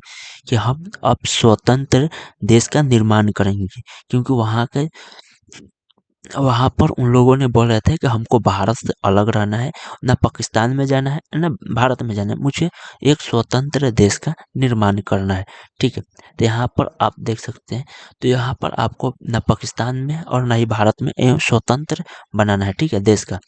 कि हम अब स्वतंत्र देश का निर्माण करेंगे, क्योंकि वहाँ पर उन लोगों ने बोल रहे थे कि हमको भारत से अलग रहना है, ना पाकिस्तान में जाना है ना भारत में जाना है, मुझे एक स्वतंत्र देश का निर्माण करना है। ठीक है, तो यहाँ पर आप देख सकते हैं, तो यहाँ पर आपको ना पाकिस्तान में और ना ही भारत में एवं स्वतंत्र बनाना है, ठीक है, देश का।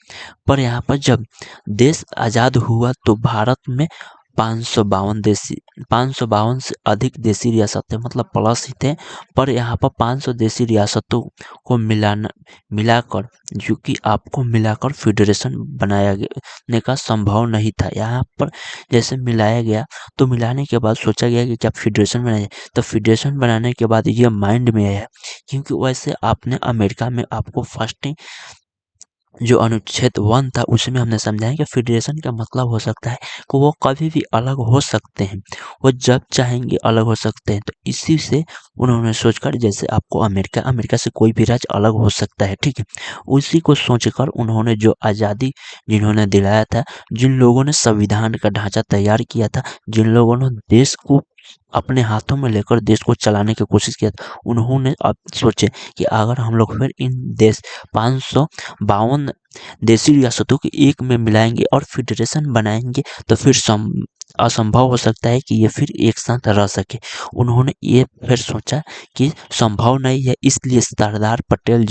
पर यहाँ पर जब देश आज़ाद हुआ तो भारत में 552 से अधिक देसी रियासतें, मतलब प्लस ही थे, पर यहाँ पर 500 देसी रियासतों को मिलाकर, जो कि आपको मिलाकर फेडरेशन बनाने का संभव नहीं था। यहाँ पर जैसे मिलाया गया, तो मिलाने के बाद सोचा गया कि क्या फेडरेशन बनाया जाए, तो फेडरेशन बनाने के बाद ये माइंड में आया, क्योंकि वैसे आपने अमेरिका में आपको फर्स्ट जो अनुच्छेद 1 था उसमें हमने समझाया कि फेडरेशन का मतलब हो सकता है कि वो कभी भी अलग हो सकते हैं, वो जब चाहेंगे अलग हो सकते हैं। तो इसी से उन्होंने सोचकर, जैसे आपको अमेरिका से कोई भी राज्य अलग हो सकता है, ठीक है, उसी को सोचकर उन्होंने जो आज़ादी जिन्होंने दिलाया था, जिन लोगों ने संविधान का ढांचा तैयार किया था, जिन लोगों ने देश को अपने हाथों में लेकर देश को चलाने की कोशिश किया था, उन्होंने अब सोचे कि अगर हम लोग फिर इन देश 552 देसी रियासतों के एक में मिलाएंगे और फेडरेशन बनाएंगे, तो फिर असंभव हो सकता है कि ये फिर एक साथ रह सके। उन्होंने ये फिर सोचा कि संभव नहीं है, इसलिए सरदार पटेल,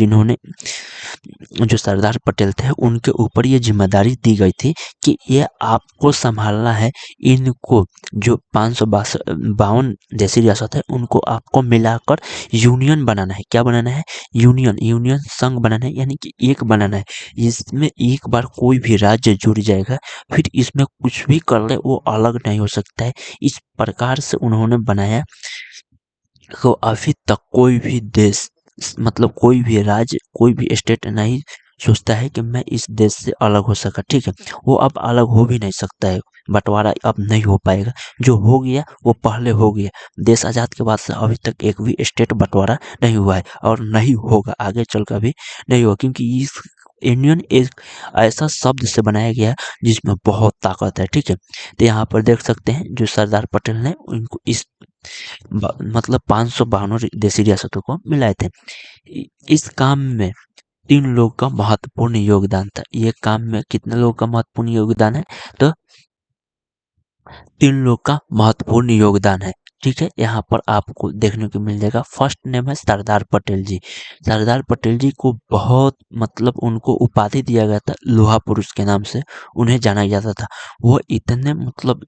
जो सरदार पटेल थे, उनके ऊपर ये जिम्मेदारी दी गई थी कि ये आपको संभालना है, इनको जो 552 देसी रियासत है उनको आपको मिलाकर यूनियन बनाना है। क्या बनाना है? यूनियन संघ बनाना है, यानी कि एक बनाना है। इसमें एक बार कोई भी राज्य जुड़ जाएगा, फिर इसमें कुछ भी कर ले वो अलग नहीं हो सकता है। इस प्रकार से उन्होंने बनाया। तो अभी तक कोई भी देश, मतलब कोई भी राज्य, कोई भी स्टेट नहीं सोचता है कि मैं इस देश से अलग हो सका, ठीक है, वो अब अलग हो भी नहीं सकता है, बंटवारा अब नहीं हो पाएगा। जो हो गया वो पहले हो गया। देश आज़ाद के बाद से अभी तक एक भी स्टेट बंटवारा नहीं हुआ है और नहीं होगा, आगे चल कर भी नहीं होगा, क्योंकि इस यूनियन एक ऐसा शब्द से बनाया गया जिसमें बहुत ताकत है, ठीक है। तो यहाँ पर देख सकते हैं जो सरदार पटेल ने उनको इस मतलब 552 देसी रियासतों को मिलाए थे। इस काम में 3 लोगों का महत्वपूर्ण योगदान था। ये काम में कितने लोगों का महत्वपूर्ण योगदान है? तो 3 लोग का महत्वपूर्ण योगदान है। ठीक है, यहाँ पर आपको देखने को मिल जाएगा। फर्स्ट नेम है सरदार पटेल जी। सरदार पटेल जी को बहुत मतलब उनको उपाधि दिया गया था, लोहा पुरुष के नाम से उन्हें जाना जाता था। वो इतने मतलब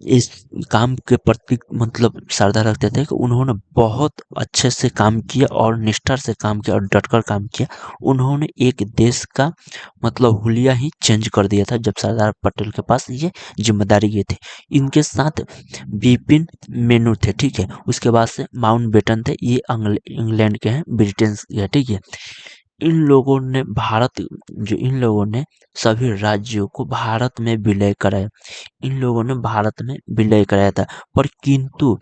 इस काम के प्रति मतलब श्रद्धा रखते थे कि उन्होंने बहुत अच्छे से काम किया और निष्ठा से काम किया और डटकर काम किया। उन्होंने एक देश का मतलब हुलिया ही चेंज कर दिया था जब सरदार पटेल के पास ये जिम्मेदारी ये थी। इनके साथ बिपिन मेनू थे। ठीक है, उसके बाद से माउंटबेटन थे, ये इंग्लैंड के हैं, ब्रिटेन के हैं। ठीक है, इन लोगों ने सभी राज्यों को भारत में विलय कराया। इन लोगों ने भारत में विलय कराया था, पर किंतु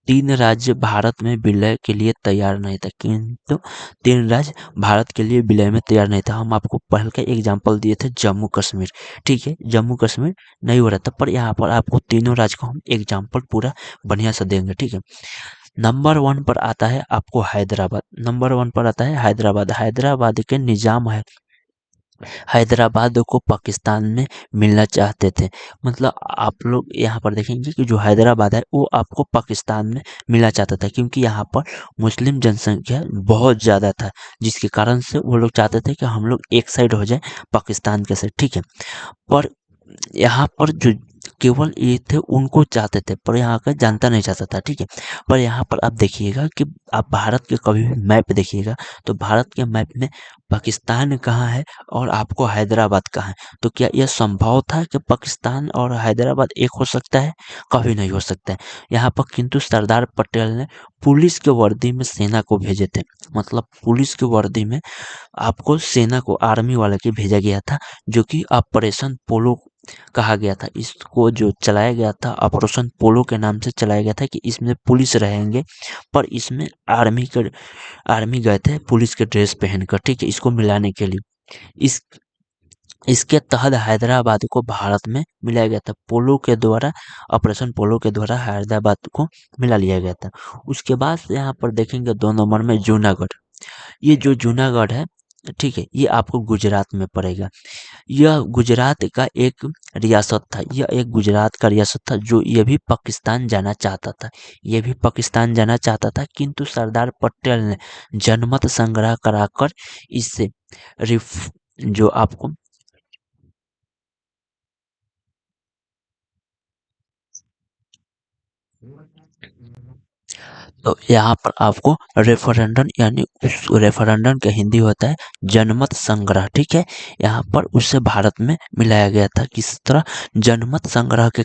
3 राज्य भारत में विलय के लिए तैयार नहीं था। किंतु 3 राज्य भारत के लिए विलय में तैयार नहीं था। हम आपको पहले का एग्जाम्पल दिए थे जम्मू कश्मीर। ठीक है, जम्मू कश्मीर नहीं हो रहा था, पर यहाँ पर आपको तीनों राज्य को हम एग्जाम्पल पूरा बढ़िया से देंगे। ठीक है, नंबर 1 पर आता है आपको हैदराबाद। नंबर 1 पर आता है हैदराबाद। हैदराबाद के निजाम है, हैदराबाद को पाकिस्तान में मिलना चाहते थे। मतलब आप लोग यहाँ पर देखेंगे कि जो हैदराबाद है वो आपको पाकिस्तान में मिलना चाहता था, क्योंकि यहाँ पर मुस्लिम जनसंख्या बहुत ज़्यादा था, जिसके कारण से वो लोग चाहते थे कि हम लोग एक साइड हो जाए पाकिस्तान के साथ। ठीक है, पर यहाँ पर जो केवल ये थे उनको चाहते थे, पर यहाँ का जनता नहीं चाहता था। ठीक है, पर यहाँ पर आप देखिएगा कि आप भारत के कभी भी मैप देखिएगा तो भारत के मैप में पाकिस्तान कहाँ है और आपको हैदराबाद कहाँ है। तो क्या यह संभव था कि पाकिस्तान और हैदराबाद एक हो सकता है? कभी नहीं हो सकता है। यहाँ पर किंतु सरदार पटेल ने पुलिस के वर्दी में सेना को भेजे थे। मतलब पुलिस के वर्दी में आपको सेना को आर्मी वाले के भेजा गया था, जो कि ऑपरेशन पोलो कहा गया था। इसको जो चलाया गया था ऑपरेशन पोलो के नाम से चलाया गया था कि इसमें पुलिस रहेंगे, पर इसमें आर्मी गए थे पुलिस के ड्रेस पहनकर। ठीक है, इसको मिलाने के लिए इस इसके तहत हैदराबाद को भारत में मिलाया गया था। पोलो के द्वारा, ऑपरेशन पोलो के द्वारा हैदराबाद को मिला लिया गया था। उसके बाद से यहाँ पर देखेंगे 2 नंबर में जूनागढ़। ये जो जूनागढ़ है, ठीक है, ये आपको गुजरात में पड़ेगा। यह गुजरात का एक रियासत था। यह एक गुजरात का रियासत था जो ये भी पाकिस्तान जाना चाहता था। ये भी पाकिस्तान जाना चाहता था, किंतु सरदार पटेल ने जनमत संग्रह कराकर इससे रिफ जो आपको तो यहाँ पर आपको रेफरेंडम, यानी उस रेफरेंडम का हिंदी होता है जनमत संग्रह। ठीक है, यहाँ पर उससे भारत में मिलाया गया था। किस तरह? जनमत संग्रह के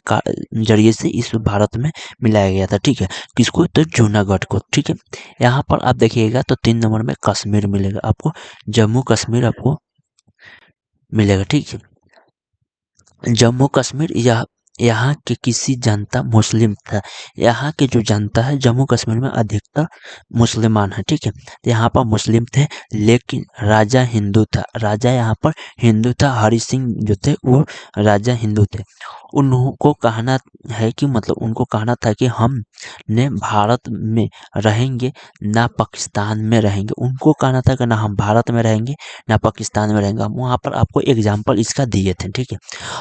जरिए से इस भारत में मिलाया गया था। ठीक है, किसको? तो जूनागढ़ को। ठीक है, यहाँ पर आप देखिएगा तो 3 नंबर में कश्मीर मिलेगा आपको, जम्मू कश्मीर आपको मिलेगा। ठीक है, जम्मू कश्मीर यह यहाँ के किसी जनता मुस्लिम था। यहाँ के जो जनता है जम्मू कश्मीर में अधिकतर मुसलमान है। ठीक है, तो यहाँ पर मुस्लिम थे, लेकिन राजा हिंदू था। राजा यहाँ पर हिंदू था। हरि सिंह जो थे वो राजा हिंदू थे। उनको कहना है कि मतलब उनको कहना था कि हम ने भारत में रहेंगे, ना पाकिस्तान में रहेंगे। उनको कहना था कि ना हम भारत में रहेंगे ना पाकिस्तान में रहेंगे। हम वहाँ पर आपको एग्जाम्पल इसका दिए थे। ठीक है,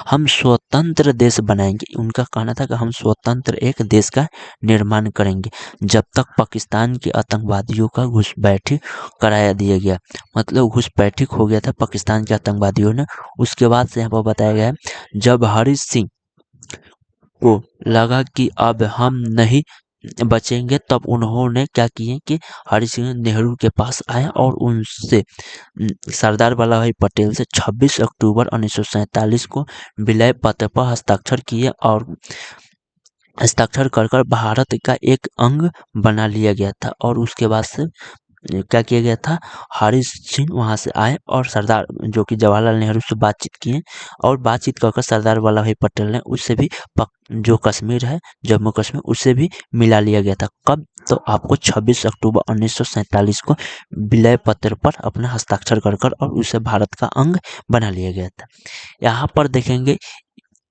हम स्वतंत्र देश बनाएंगे। उनका कहना था कि हम स्वतंत्र एक देश का निर्माण करेंगे जब तक पाकिस्तान के आतंकवादियों का घुसपैठी कराया दिया गया। मतलब घुसपैठी हो गया था पाकिस्तान के आतंकवादियों ने। उसके बाद से यहाँ पर बताया गया है जब हरि सिंह को लगा कि अब हम नहीं बचेंगे, तब उन्होंने क्या किए कि हरि सिंह नेहरू के पास आए और उनसे सरदार वल्लभ भाई पटेल से 26 अक्टूबर 1947 को विलय पत्र पर हस्ताक्षर किए और हस्ताक्षर कर कर भारत का एक अंग बना लिया गया था। और उसके बाद से क्या किया गया था, हरि सिंह वहां से आए और सरदार जो कि जवाहरलाल नेहरू से बातचीत किए, और बातचीत कर कर सरदार वल्लभ भाई पटेल ने उससे भी जो कश्मीर है जम्मू कश्मीर उससे भी मिला लिया गया था। कब? तो आपको 26 अक्टूबर 1947 को विलय पत्र पर अपना हस्ताक्षर कर कर और उसे भारत का अंग बना लिया गया था। यहाँ पर देखेंगे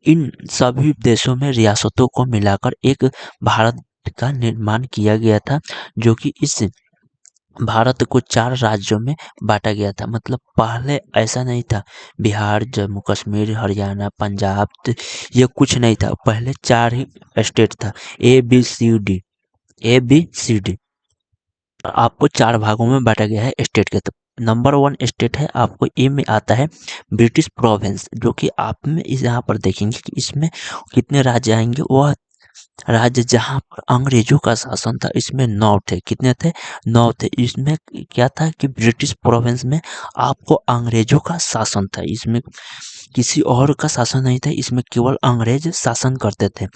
इन सभी देशों में रियासतों को मिलाकर एक भारत का निर्माण किया गया था, जो कि इस भारत को 4 राज्यों में बाँटा गया था। मतलब पहले ऐसा नहीं था, बिहार, जम्मू कश्मीर, हरियाणा, पंजाब ये कुछ नहीं था। पहले 4 ही स्टेट था, ए, बी, सी, डी, ए, बी, सी, डी। आपको 4 भागों में बाँटा गया है स्टेट के। तो नंबर 1 स्टेट है, आपको ए में आता है ब्रिटिश प्रोविंस, जो कि आप में इस यहाँ पर देखेंगे कि इसमें कितने राज्य आएँगे। वह राज्य जहाँ पर अंग्रेजों का शासन था, इसमें 9 थे। कितने थे? 9 थे। इसमें क्या था कि ब्रिटिश प्रोविंस में आपको अंग्रेजों का शासन था। इसमें किसी और का शासन नहीं था, इसमें केवल अंग्रेज शासन करते थे।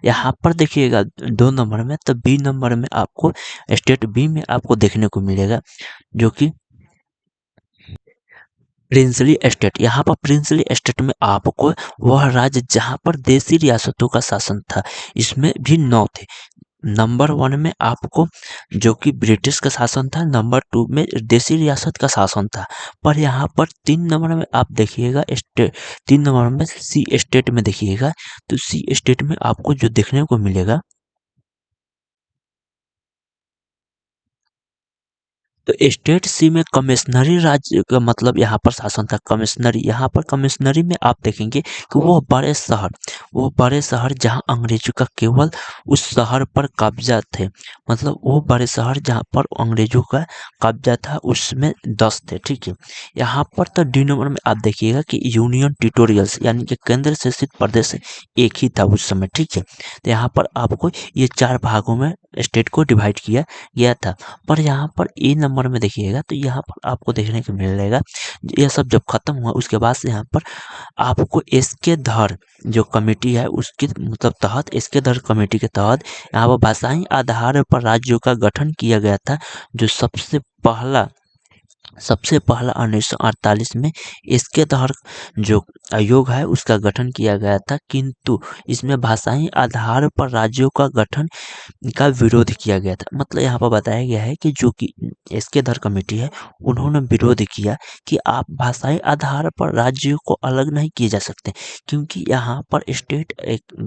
यहाँ पर देखिएगा 2 नंबर में, तो बी नंबर में आपको स्टेट बी में आपको देखने को मिलेगा, जो कि प्रिंसली एस्टेट। यहाँ पर प्रिंसली एस्टेट में आपको वह राज्य जहाँ पर देसी रियासतों का शासन था, इसमें भी 9 थे। नंबर 1 में आपको जो कि ब्रिटिश का शासन था, नंबर 2 में देसी रियासत का शासन था। पर यहाँ पर 3 नंबर में आप देखिएगा 3 नंबर में सी एस्टेट में देखिएगा, तो सी एस्टेट में आपको जो देखने को मिलेगा, तो स्टेट सी में कमिश्नरी राज्य का मतलब यहाँ पर शासन था। कमिश्नरी, यहाँ पर कमिश्नरी में आप देखेंगे कि वो बड़े शहर जहाँ अंग्रेजों का केवल उस शहर पर कब्जा थे, मतलब वो बड़े शहर जहाँ पर अंग्रेजों का कब्जा था, उसमें 10 थे। ठीक है। यहाँ पर तो डी नंबर में आप देखिएगा कि यूनियन टेरिटोरियल्स यानी कि केंद्र शासित प्रदेश एक ही था उस समय। ठीक है। तो यहाँ पर आपको ये 4 भागों में स्टेट को डिवाइड किया गया था। पर यहाँ पर ए नंबर में देखिएगा, तो यहाँ पर आपको देखने को मिलेगा, यह सब जब खत्म हुआ उसके बाद से यहाँ पर आपको एसके धर जो कमेटी है उसके मतलब तहत, एसके धर कमेटी के तहत यहाँ पर भाषाई आधार पर राज्यों का गठन किया गया था। जो सबसे पहला 1948 में इसके तहत जो आयोग है उसका गठन किया गया था, किंतु इसमें भाषाई आधार पर राज्यों का गठन का विरोध किया गया था। मतलब यहाँ पर बताया गया है कि जो कि एसके धर कमेटी है, उन्होंने विरोध किया कि आप भाषाई आधार पर राज्यों को अलग नहीं किए जा सकते, क्योंकि यहाँ पर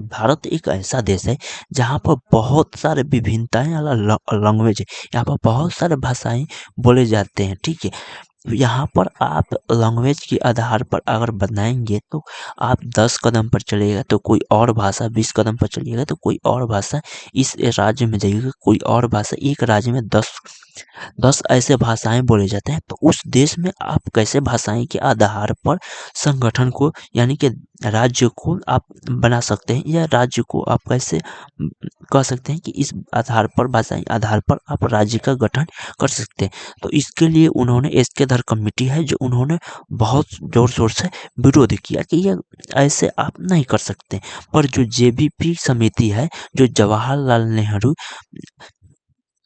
भारत एक ऐसा देश है जहाँ पर बहुत सारे विभिन्नताएं लैंग्वेज है, यहाँ पर बहुत सारे भाषाएं बोले जाते हैं। ठीक है। यहाँ पर आप लैंग्वेज के आधार पर अगर बनाएंगे तो आप 10 कदम पर चलिएगा तो कोई और भाषा, 20 कदम पर चलिएगा तो कोई और भाषा, इस राज्य में जाइएगा कोई और भाषा, एक राज्य में 10 ऐसे भाषाएं बोले जाते हैं। तो उस देश में आप कैसे भाषाएं के आधार पर संगठन को यानी कि राज्य को आप बना सकते हैं, या राज्य को आप कैसे कह सकते हैं कि इस आधार पर, भाषाई आधार पर आप राज्य का गठन कर सकते हैं। तो इसके लिए उन्होंने एसके धर कमेटी है जो उन्होंने बहुत जोर शोर से विरोध किया कि ये ऐसे आप नहीं कर सकते। पर जो जेबीपी समिति है, जो जवाहरलाल नेहरू,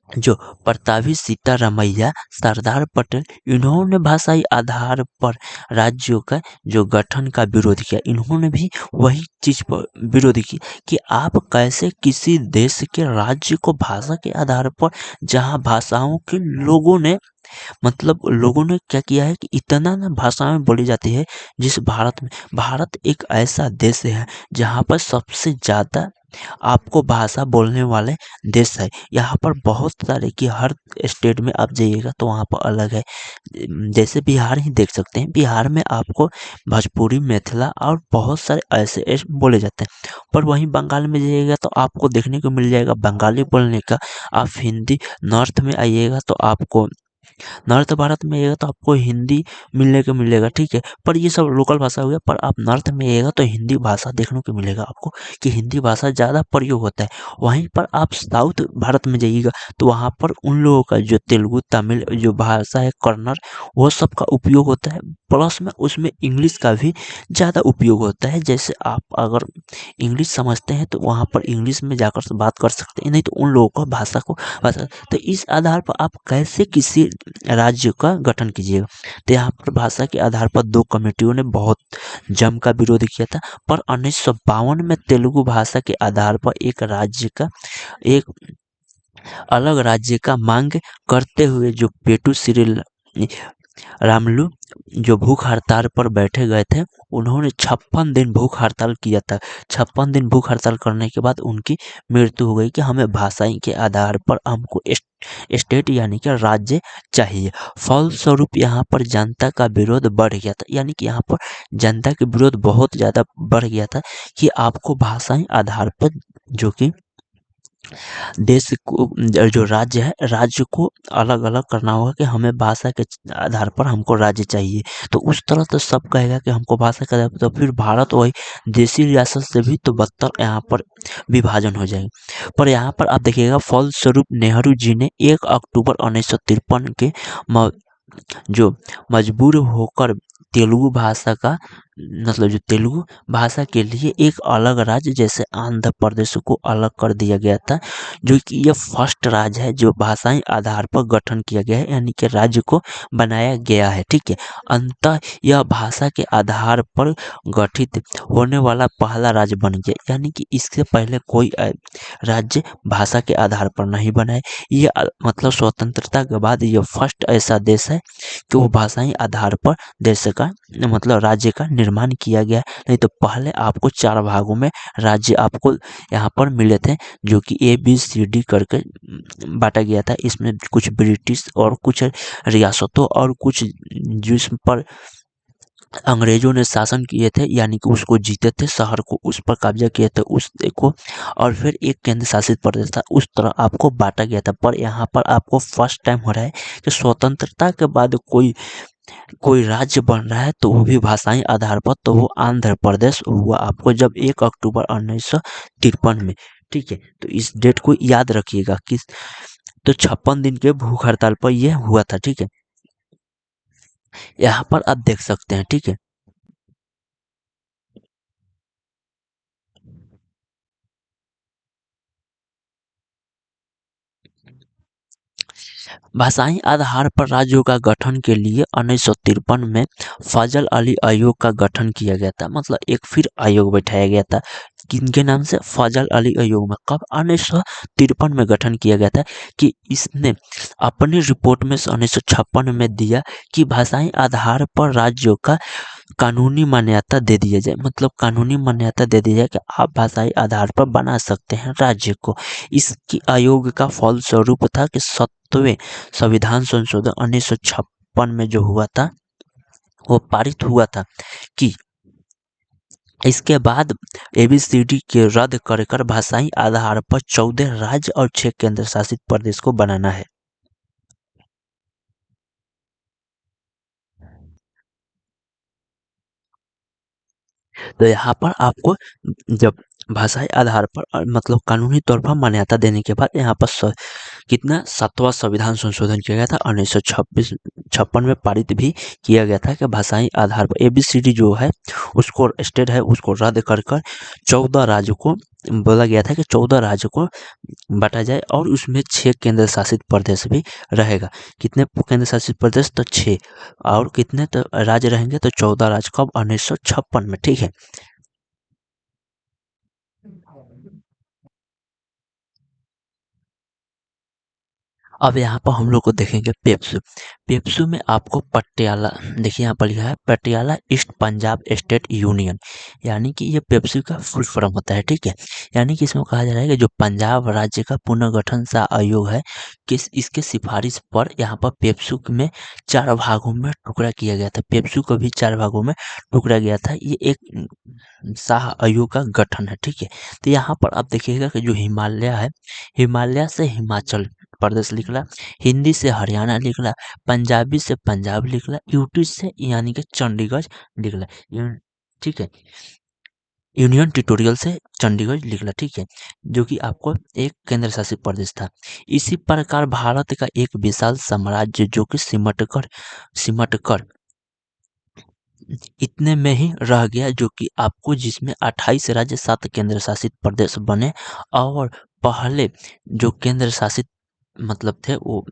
जो प्रतापी सीतारामैया, सरदार पटेल, इन्होंने भाषाई आधार पर राज्यों का जो गठन का विरोध किया, इन्होंने भी वही चीज पर विरोध किया कि आप कैसे किसी देश के राज्य को भाषा के आधार पर, जहाँ भाषाओं के लोगों ने क्या किया है कि इतना ना भाषाएं बोली जाती है। जिस भारत एक ऐसा देश है जहाँ पर सबसे ज्यादा आपको भाषा बोलने वाले देश है। यहाँ पर बहुत सारे कि हर स्टेट में आप जाइएगा तो वहाँ पर अलग है। जैसे बिहार ही देख सकते हैं, बिहार में आपको भोजपुरी, मिथिला और बहुत सारे ऐसे बोले जाते हैं। पर वहीं बंगाल में जाइएगा तो आपको देखने को मिल जाएगा बंगाली बोलने का। आप हिंदी नॉर्थ में आइएगा तो आपको, नॉर्थ भारत में आइएगा तो आपको हिंदी मिलने को मिलेगा। ठीक है। पर ये सब लोकल भाषा हो गया। पर आप नॉर्थ में आइएगा तो हिंदी भाषा देखने को मिलेगा आपको कि हिंदी भाषा ज़्यादा प्रयोग होता है। वहीं पर आप साउथ भारत में जाइएगा तो वहाँ पर उन लोगों का जो तेलुगु, तमिल जो भाषा है, कन्नड़, वो सब का उपयोग होता है। प्लस में उसमें इंग्लिश का भी ज़्यादा उपयोग होता है। जैसे आप अगर इंग्लिश समझते हैं तो वहाँ पर इंग्लिश में जाकर से बात कर सकते हैं, नहीं तो उन लोगों को भाषा। तो इस आधार पर आप कैसे किसी राज्य का गठन कीजिएगा। तो यहाँ पर भाषा के आधार पर 2 कमेटियों ने बहुत जम का विरोध किया था। पर 1952 में तेलुगु भाषा के आधार पर एक अलग राज्य का मांग करते हुए जो पेटू सिरिल रामलू जो भूख हड़ताल पर बैठे गए थे, उन्होंने 56 दिन भूख हड़ताल किया था। 56 दिन भूख हड़ताल करने के बाद उनकी मृत्यु हो गई कि हमें भाषाई के आधार पर हमको स्टेट यानी कि राज्य चाहिए। फलस्वरूप यहाँ पर जनता का विरोध बढ़ गया था, यानी कि यहाँ पर जनता के विरोध बहुत ज़्यादा बढ़ गया था कि आपको भाषाई आधार पर जो कि देश को जो राज्य है, राज्य को अलग अलग करना होगा कि हमें भाषा के आधार पर हमको राज्य चाहिए। तो उस तरह तो सब कहेगा कि हमको भाषा के आधार पर, तो फिर भारत वही देशी रियासत से भी तो बदतर यहाँ पर विभाजन हो जाएगा। पर यहाँ पर आप देखिएगा फलस्वरूप नेहरू जी ने 1 अक्टूबर 1953 के म जो मजबूर होकर तेलुगु भाषा का मतलब जो तेलुगु भाषा के लिए एक अलग राज्य जैसे आंध्र प्रदेश को अलग कर दिया गया था, जो कि ये फर्स्ट राज्य है जो भाषाई आधार पर गठन किया गया है, यानी कि राज्य को बनाया गया है। ठीक है, अंततः यह भाषा के आधार पर गठित होने वाला पहला राज्य बन गया, यानी कि इससे पहले कोई राज्य भाषा के आधार पर नहीं बना है। ये मतलब स्वतंत्रता के बाद ये फर्स्ट ऐसा देश है कि वो भाषाई आधार पर देश का मतलब राज्य का निर्माण किया गया। नहीं तो पहले आपको 4 भागों में राज्य आपको यहाँ पर मिले थे, जो कि ABCD करके बांटा गया था। इसमें कुछ ब्रिटिश और कुछ रियासतों और कुछ जिस पर अंग्रेजों ने शासन किए थे, यानी कि उसको जीते थे, शहर को उस पर कब्जा किए थे उस को, और फिर एक केंद्र शासित प्रदेश था, उस तरह आपको बांटा गया था। पर यहाँ पर आपको फर्स्ट टाइम हो रहा है कि स्वतंत्रता के बाद कोई कोई राज्य बन रहा है, तो वो भी भाषाई आधार पर, तो वो आंध्र प्रदेश हुआ आपको जब 1 अक्टूबर 1953 में। ठीक है, तो इस डेट को याद रखिएगा कि तो 56 दिन के भूख हड़ताल पर यह हुआ था। ठीक है, यहाँ पर आप देख सकते हैं। ठीक है, भाषाई आधार पर राज्यों का गठन के लिए 1953 में फजल अली आयोग का गठन किया गया था। मतलब एक फिर आयोग बैठाया गया था, किनके नाम से? फजल अली आयोग में। कब? 1953 में गठन किया गया था, कि इसने अपनी रिपोर्ट में 1956 में दिया कि भाषाई आधार पर राज्यों का कानूनी मान्यता दे दिया जाए। मतलब कानूनी मान्यता दे दी जाए कि आप भाषाई आधार पर बना सकते हैं राज्य को। इसकी आयोग का फल स्वरूप था कि 7वें संविधान संशोधन 1956 में जो हुआ था, वो पारित हुआ था कि इसके बाद ABCD के रद्द कर भाषाई आधार पर 14 राज्य और 6 केंद्र शासित प्रदेश को बनाना है। तो यहाँ पर आपको जब भाषाई आधार पर मतलब कानूनी तौर पर मान्यता देने के बाद यहाँ पर कितना 7वां संविधान संशोधन किया गया था, 1956 में पारित भी किया गया था कि भाषाई आधार पर ABCD जो है उसको स्टेट है उसको रद्द कर 14 राज्यों को बोला गया था कि 14 राज्यों को बांटा जाए, और उसमें 6 केंद्र शासित प्रदेश भी रहेगा। कितने केंद्र शासित प्रदेश? तो 6, और कितने तो राज्य रहेंगे? तो 14 राज्य। कब? 1956 में। ठीक है, अब यहाँ पर हम लोग को देखेंगे पेप्सू। पेप्सू में आपको पटियाला, देखिए यहाँ पर लिखा है Patiala east Punjab state union, यानी कि ये पेप्सू का फुल फॉर्म होता है। ठीक है, यानी कि इसमें कहा जा रहा है कि जो पंजाब राज्य का पुनर्गठन सा आयोग है, कि इसके सिफारिश पर यहाँ पर पेप्सू में 4 भागों में टुकड़ा किया गया था। पेप्सू को भी 4 भागों में टुकड़ा गया था। ये एक शाह आयोग का गठन है। ठीक है, तो यहाँ पर आप देखिएगा कि जो हिमालय है, हिमालय से हिमाचल प्रदेश निकला, हिंदी से हरियाणा निकला, पंजाबी से पंजाब निकला, यूटी से यानी कि चंडीगढ़ निकला। ठीक है, यूनियन टेरिटोरियल से चंडीगढ़ निकला। ठीक है, जो कि आपको एक केंद्र शासित प्रदेश था। इसी प्रकार भारत का एक विशाल साम्राज्य जो कि सिमट कर इतने में ही रह गया, जो कि आपको जिसमें 28 राज्य 7 केंद्र शासित प्रदेश बने, और पहले जो केंद्र शासित मतलब थे वो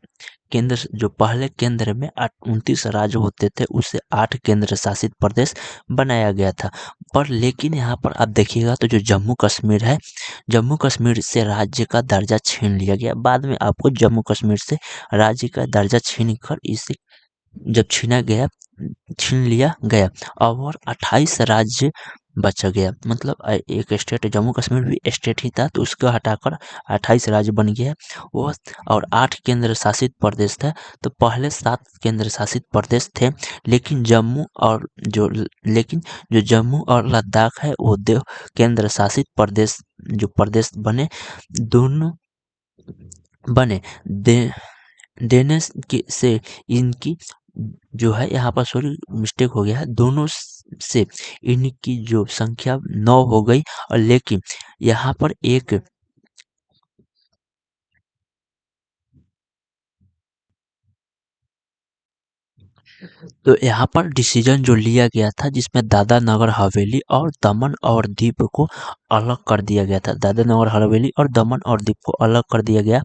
केंद्र जो पहले केंद्र में 29 राज्य होते थे उसे 8 केंद्र शासित प्रदेश बनाया गया था। पर लेकिन यहाँ पर आप देखिएगा तो जो जम्मू कश्मीर है, जम्मू कश्मीर से राज्य का दर्जा छीन लिया गया। बाद में आपको जम्मू कश्मीर से राज्य का दर्जा छीन कर इसे जब छीन लिया गया। अब और 28 राज्य बचा गया। मतलब एक स्टेट जम्मू कश्मीर भी स्टेट ही था, तो उसको हटाकर 28 राज्य बन गया वो। और 8 केंद्र शासित प्रदेश था। तो पहले 7 केंद्र शासित प्रदेश थे, लेकिन जो जम्मू और लद्दाख है वो दो केंद्र शासित प्रदेश बने, दोनों बने दे देने से इनकी जो है, यहाँ पर सॉरी मिस्टेक हो गया है, दोनों से इनकी जो संख्या 9 हो गई। और लेकिन यहाँ पर एक तो यहाँ पर डिसीजन जो लिया गया था, जिसमें दादरा नगर हवेली और दमन और दीप को अलग कर दिया गया था। दादरा नगर हवेली और दमन और दीप को अलग कर दिया गया।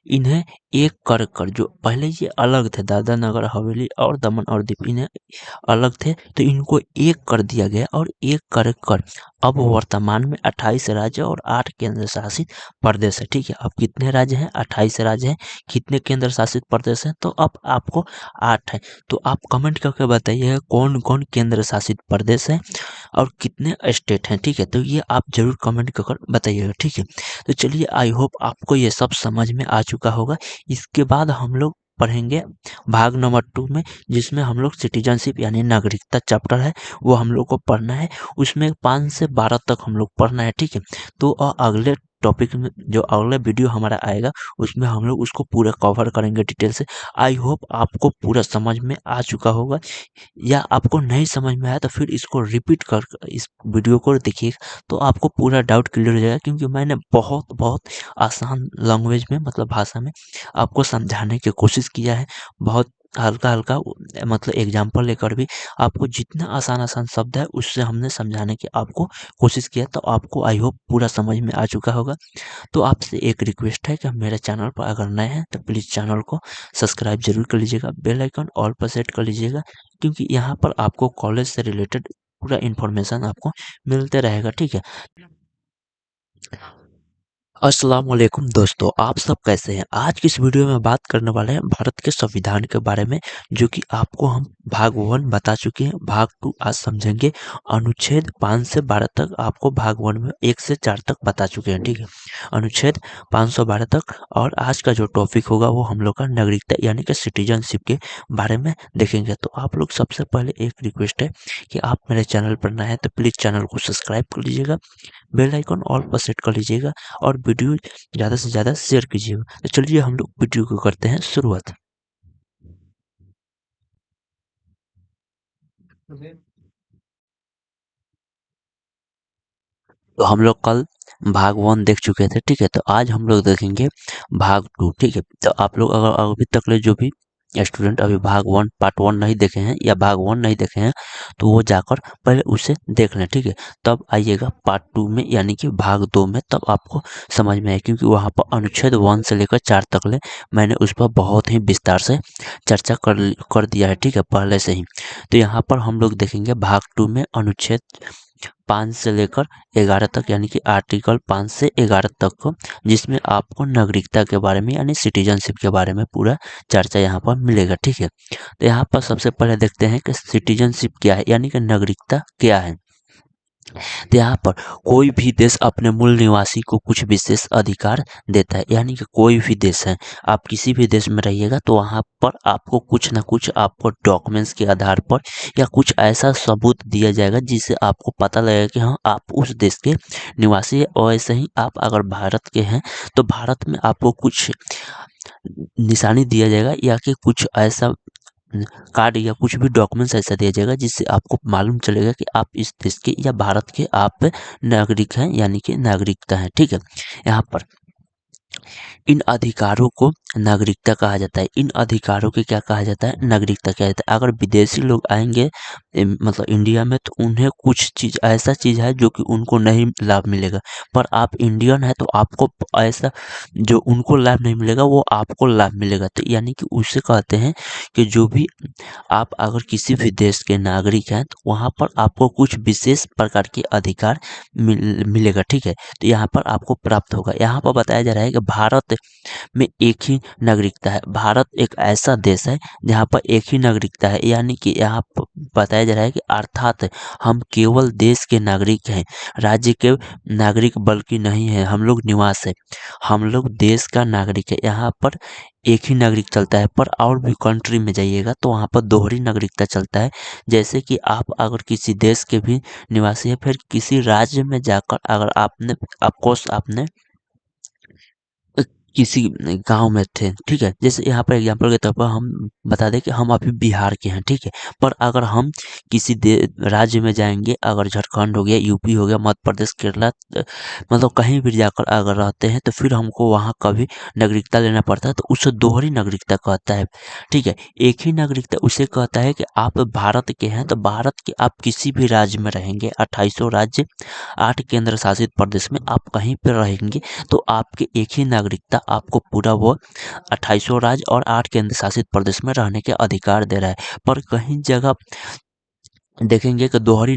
इन्हें एक कर जो पहले ये अलग थे, दादरा नगर हवेली और दमन और दीप इन्हें अलग थे, तो इनको एक कर दिया गया। और एक कर अब वर्तमान में 28 राज्य और 8 केंद्र शासित प्रदेश है। ठीक है, अब कितने राज्य हैं? 28 राज्य हैं। कितने केंद्र शासित प्रदेश हैं? तो अब आपको 8 है। तो आप कमेंट करके बताइएगा कौन कौन केंद्र शासित प्रदेश है और कितने स्टेट हैं। ठीक है, तो ये आप जरूर कमेंट कर बताइएगा। ठीक है, तो चलिए, आई होप आपको ये सब समझ में आ चुका होगा। इसके बाद हम लोग पढ़ेंगे भाग नंबर 2 में, जिसमें हम लोग सिटीजनशिप यानी नागरिकता चैप्टर है, वो हम लोग को पढ़ना है। उसमें 5 से 12 तक हम लोग पढ़ना है। ठीक है, तो अगले टॉपिक में जो अगला वीडियो हमारा आएगा, उसमें हम लोग उसको पूरा कवर करेंगे डिटेल से। आई होप आपको पूरा समझ में आ चुका होगा, या आपको नहीं समझ में आया तो फिर इसको रिपीट कर इस वीडियो को देखिए, तो आपको पूरा डाउट क्लियर हो जाएगा। क्योंकि मैंने बहुत बहुत आसान लैंग्वेज में, मतलब भाषा में आपको समझाने की कोशिश किया है। बहुत हल्का हल्का, मतलब एग्जाम्पल लेकर भी आपको जितना आसान आसान शब्द है उससे हमने समझाने की आपको कोशिश किया। तो आपको आई होप पूरा समझ में आ चुका होगा। तो आपसे एक रिक्वेस्ट है कि मेरे चैनल पर अगर नए हैं तो प्लीज़ चैनल को सब्सक्राइब जरूर कर लीजिएगा, बेल आइकन ऑल पर सेट कर लीजिएगा, क्योंकि यहाँ पर आपको कॉलेज से रिलेटेड पूरा इन्फॉर्मेशन आपको मिलते रहेगा। ठीक है, अस्सलाम वालेकुम दोस्तों, आप सब कैसे हैं? आज की इस वीडियो में बात करने वाले हैं भारत के संविधान के बारे में, जो कि आपको हम भाग 1 बता चुके हैं। भाग 2 आज समझेंगे। अनुच्छेद 5 से 12 तक आपको भाग 1 में 1 से 4 तक बता चुके हैं। ठीक है, अनुच्छेद 512 तक। और आज का जो टॉपिक होगा वो हम लोग का नागरिकता यानी कि सिटीजनशिप के बारे में देखेंगे। तो आप लोग, सबसे पहले एक रिक्वेस्ट है कि आप मेरे चैनल पर नए हैं तो प्लीज़ चैनल को सब्सक्राइब कर लीजिएगा, बेल आइकन ऑल पर सेट कर लीजिएगा, और वीडियो ज़्यादा से ज़्यादा शेयर कीजिएगा। तो चलिए हम लोग वीडियो को करते हैं शुरुआत। तो हम लोग कल भाग 1 देख चुके थे। ठीक है, तो आज हम लोग देखेंगे भाग 2। ठीक है, तो आप लोग अगर अभी तक ले जो भी स्टूडेंट अभी भाग 1 पार्ट 1 नहीं देखे हैं या भाग 1 नहीं देखे हैं, तो वो जाकर पहले उसे देख लें। ठीक है, तब आइएगा पार्ट 2 में यानी कि भाग 2 में, तब आपको समझ में आए। क्योंकि वहाँ पर अनुच्छेद 1 से लेकर 4 तक ले मैंने उस पर बहुत ही विस्तार से चर्चा कर दिया है। ठीक है, पहले से ही। तो यहाँ पर हम लोग देखेंगे भाग 2 में अनुच्छेद 5 से लेकर 11 तक, यानी कि आर्टिकल 5 से 11 तक को, जिसमें आपको नागरिकता के बारे में यानी सिटीजनशिप के बारे में पूरा चर्चा यहाँ पर मिलेगा। ठीक है, तो यहाँ पर सबसे पहले देखते हैं कि सिटीजनशिप क्या है यानी कि नागरिकता क्या है। तो यहाँ पर कोई भी देश अपने मूल निवासी को कुछ विशेष अधिकार देता है। यानी कि कोई भी देश है, आप किसी भी देश में रहिएगा तो वहाँ पर आपको कुछ ना कुछ आपको डॉक्यूमेंट्स के आधार पर या कुछ ऐसा सबूत दिया जाएगा जिससे आपको पता लगेगा कि हाँ, आप उस देश के निवासी है। और ऐसे ही आप अगर भारत के हैं तो भारत में आपको कुछ निशानी दिया जाएगा, या कि कुछ ऐसा कार्ड या कुछ भी डॉक्यूमेंट्स ऐसा दिया जाएगा जिससे आपको मालूम चलेगा कि आप इस देश के या भारत के आप नागरिक हैं, यानी कि नागरिकता है। ठीक है, यहाँ पर इन अधिकारों को नागरिकता कहा जाता है। इन अधिकारों के क्या कहा जाता है? नागरिकता कहा जाता है। अगर विदेशी लोग आएंगे मतलब इंडिया में, तो उन्हें कुछ चीज़ ऐसा चीज़ है जो कि उनको नहीं लाभ मिलेगा। पर आप इंडियन है तो आपको ऐसा जो उनको लाभ नहीं मिलेगा वो आपको लाभ मिलेगा। तो यानी कि उसे कहते हैं कि जो भी आप अगर किसी भी देश के नागरिक हैं तो वहाँ पर आपको कुछ विशेष प्रकार के अधिकार मिलेगा, ठीक है। तो यहाँ पर आपको प्राप्त होगा। यहाँ पर बताया जा रहा है कि भारत में एक ही नागरिकता है। भारत एक ऐसा देश है जहाँ पर एक ही नागरिकता है, यानी कि यहाँ बताया जा रहा है कि अर्थात हम केवल देश के नागरिक हैं, राज्य के नागरिक बल्कि नहीं है। हम लोग निवास है, हम लोग देश का नागरिक है। यहाँ पर एक ही नागरिक चलता है। पर और भी कंट्री में जाइएगा तो वहाँ पर दोहरी नागरिकता चलता है। जैसे कि आप अगर किसी देश के भी निवासी हैं, फिर किसी राज्य में जाकर अगर आपने ऑफकोर्स आपने अ, किसी गाँव में थे, ठीक है? जैसे यहाँ पर एग्ज़ाम्पल के तौर पर हम बता दें कि हम अभी बिहार के हैं, ठीक है? पर अगर हम किसी दे राज्य में जाएँगे, अगर झारखंड हो गया, यूपी हो गया, मध्य प्रदेश, केरला, मतलब कहीं भी जाकर अगर रहते हैं तो फिर हमको वहाँ का भी नागरिकता लेना पड़ता है, तो उसे दोहरी नागरिकता कहता है, ठीक है? एक ही नागरिकता उसे कहता है कि आप भारत के हैं, तो भारत के आप किसी भी राज्य में रहेंगे, 2800 राज्य, 8 केंद्र शासित प्रदेश में आप कहीं पे रहेंगे तो आपके एक ही नागरिकता आपको पूरा वो 2800 राज्य और 8 केंद्र शासित प्रदेश में रहने के अधिकार दे रहा है। पर कहीं जगह देखेंगे कि दोहरी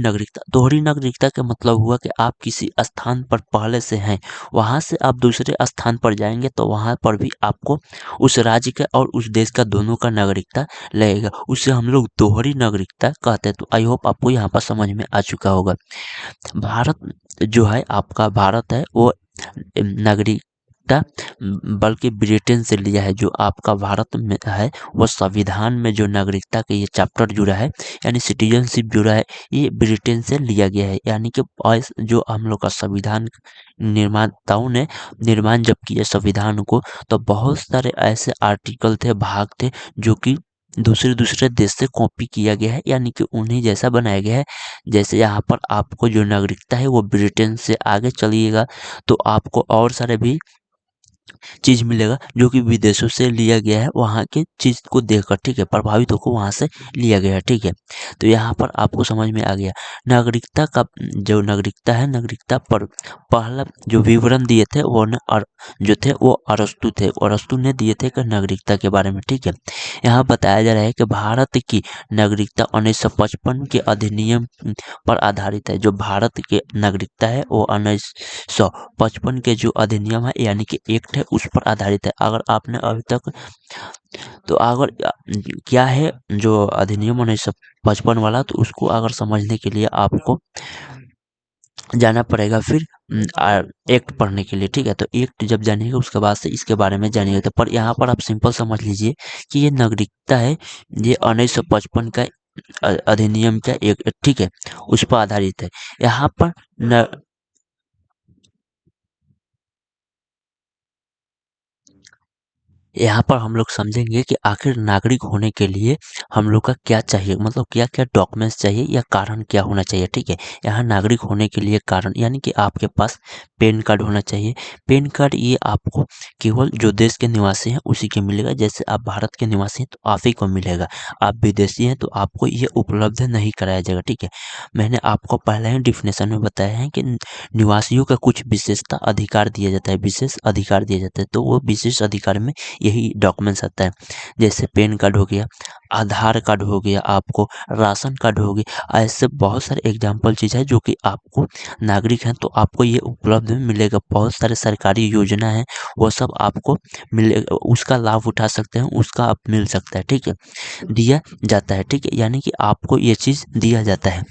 नागरिकता का मतलब हुआ कि आप किसी स्थान पर पहले से हैं, वहाँ से आप दूसरे स्थान पर जाएँगे तो वहाँ पर भी आपको उस राज्य का और उस देश का दोनों का नागरिकता लगेगा। उसे हम लोग दोहरी नागरिकता कहते हैं। तो आई होप आपको यहाँ पर समझ में आ चुका होगा। भारत जो है आपका भारत है वो नागरिकता बल्कि ब्रिटेन से लिया है। जो आपका भारत में है वो संविधान में जो नागरिकता का ये चैप्टर जुड़ा है, यानी सिटीजनशिप जुड़ा है, ये ब्रिटेन से लिया गया है। यानी कि जो हम लोग का संविधान निर्माताओं ने निर्माण जब किया संविधान को, तो बहुत सारे ऐसे आर्टिकल थे, भाग थे, जो कि दूसरे दूसरे देश से कॉपी किया गया है, यानी कि उन्हीं जैसा बनाया गया है। जैसे यहाँ पर आपको जो नागरिकता है वो ब्रिटेन से आगे चलिएगा तो आपको और सारे भी चीज़ मिलेगा जो कि विदेशों से लिया गया है, वहाँ के चीज़ को देखकर, ठीक है, प्रभावित होकर वहाँ से लिया गया है, ठीक है। तो यहाँ पर आपको समझ में आ गया। नागरिकता का जो नागरिकता है, नागरिकता पर पहला जो विवरण दिए थे वो न जो थे वो अरस्तु थे। अरस्तु ने दिए थे कि नागरिकता के बारे में, ठीक है। यहाँ बताया जा रहा है कि भारत की नागरिकता 1955 के अधिनियम पर आधारित है। जो भारत की नागरिकता है वो 1955 के जो अधिनियम है, यानी कि एक्ट है, उस पर आधारित है। अगर आपने अभी तक तो अगर क्या है जो अधिनियम 1955 वाला, तो उसको अगर समझने के लिए आपको जाना पड़ेगा फिर एक्ट पढ़ने के लिए, ठीक है। तो एक्ट जब जानिएगा उसके बाद से इसके बारे में जानिएगा। तो पर यहाँ पर आप सिंपल समझ लीजिए कि ये नागरिकता है, ये 1955 का अधिनियम का एक, ठीक है, उस पर आधारित है। यहाँ पर न यहाँ पर हम लोग समझेंगे कि आखिर नागरिक होने के लिए हम लोग का क्या चाहिए, मतलब क्या-क्या डॉक्यूमेंट्स चाहिए या कारण क्या होना चाहिए, ठीक है। यहाँ नागरिक होने के लिए कारण, यानी कि आपके पास पैन कार्ड होना चाहिए। पैन कार्ड ये आपको केवल जो देश के निवासी हैं उसी के मिलेगा। जैसे आप भारत के निवासी हैं तो आप ही को मिलेगा। आप विदेशी हैं तो आपको ये उपलब्ध नहीं कराया जाएगा, ठीक है। मैंने आपको पहले ही डेफिनेशन में बताया है कि निवासियों का कुछ विशेषता अधिकार दिया जाता है, विशेष अधिकार दिया जाता है। तो वो विशेष अधिकार में यही डॉक्यूमेंट्स आता है। जैसे पैन कार्ड हो गया, आधार कार्ड हो गया, आपको राशन कार्ड हो गया। ऐसे बहुत सारे एग्जाम्पल चीज़ है जो कि आपको नागरिक हैं तो आपको ये उपलब्ध मिलेगा। बहुत सारे सरकारी योजना है, वो सब आपको मिले, उसका लाभ उठा सकते हैं, उसका आप मिल सकता है, ठीक है, दिया जाता है, ठीक है। यानी कि आपको ये चीज़ दिया जाता है।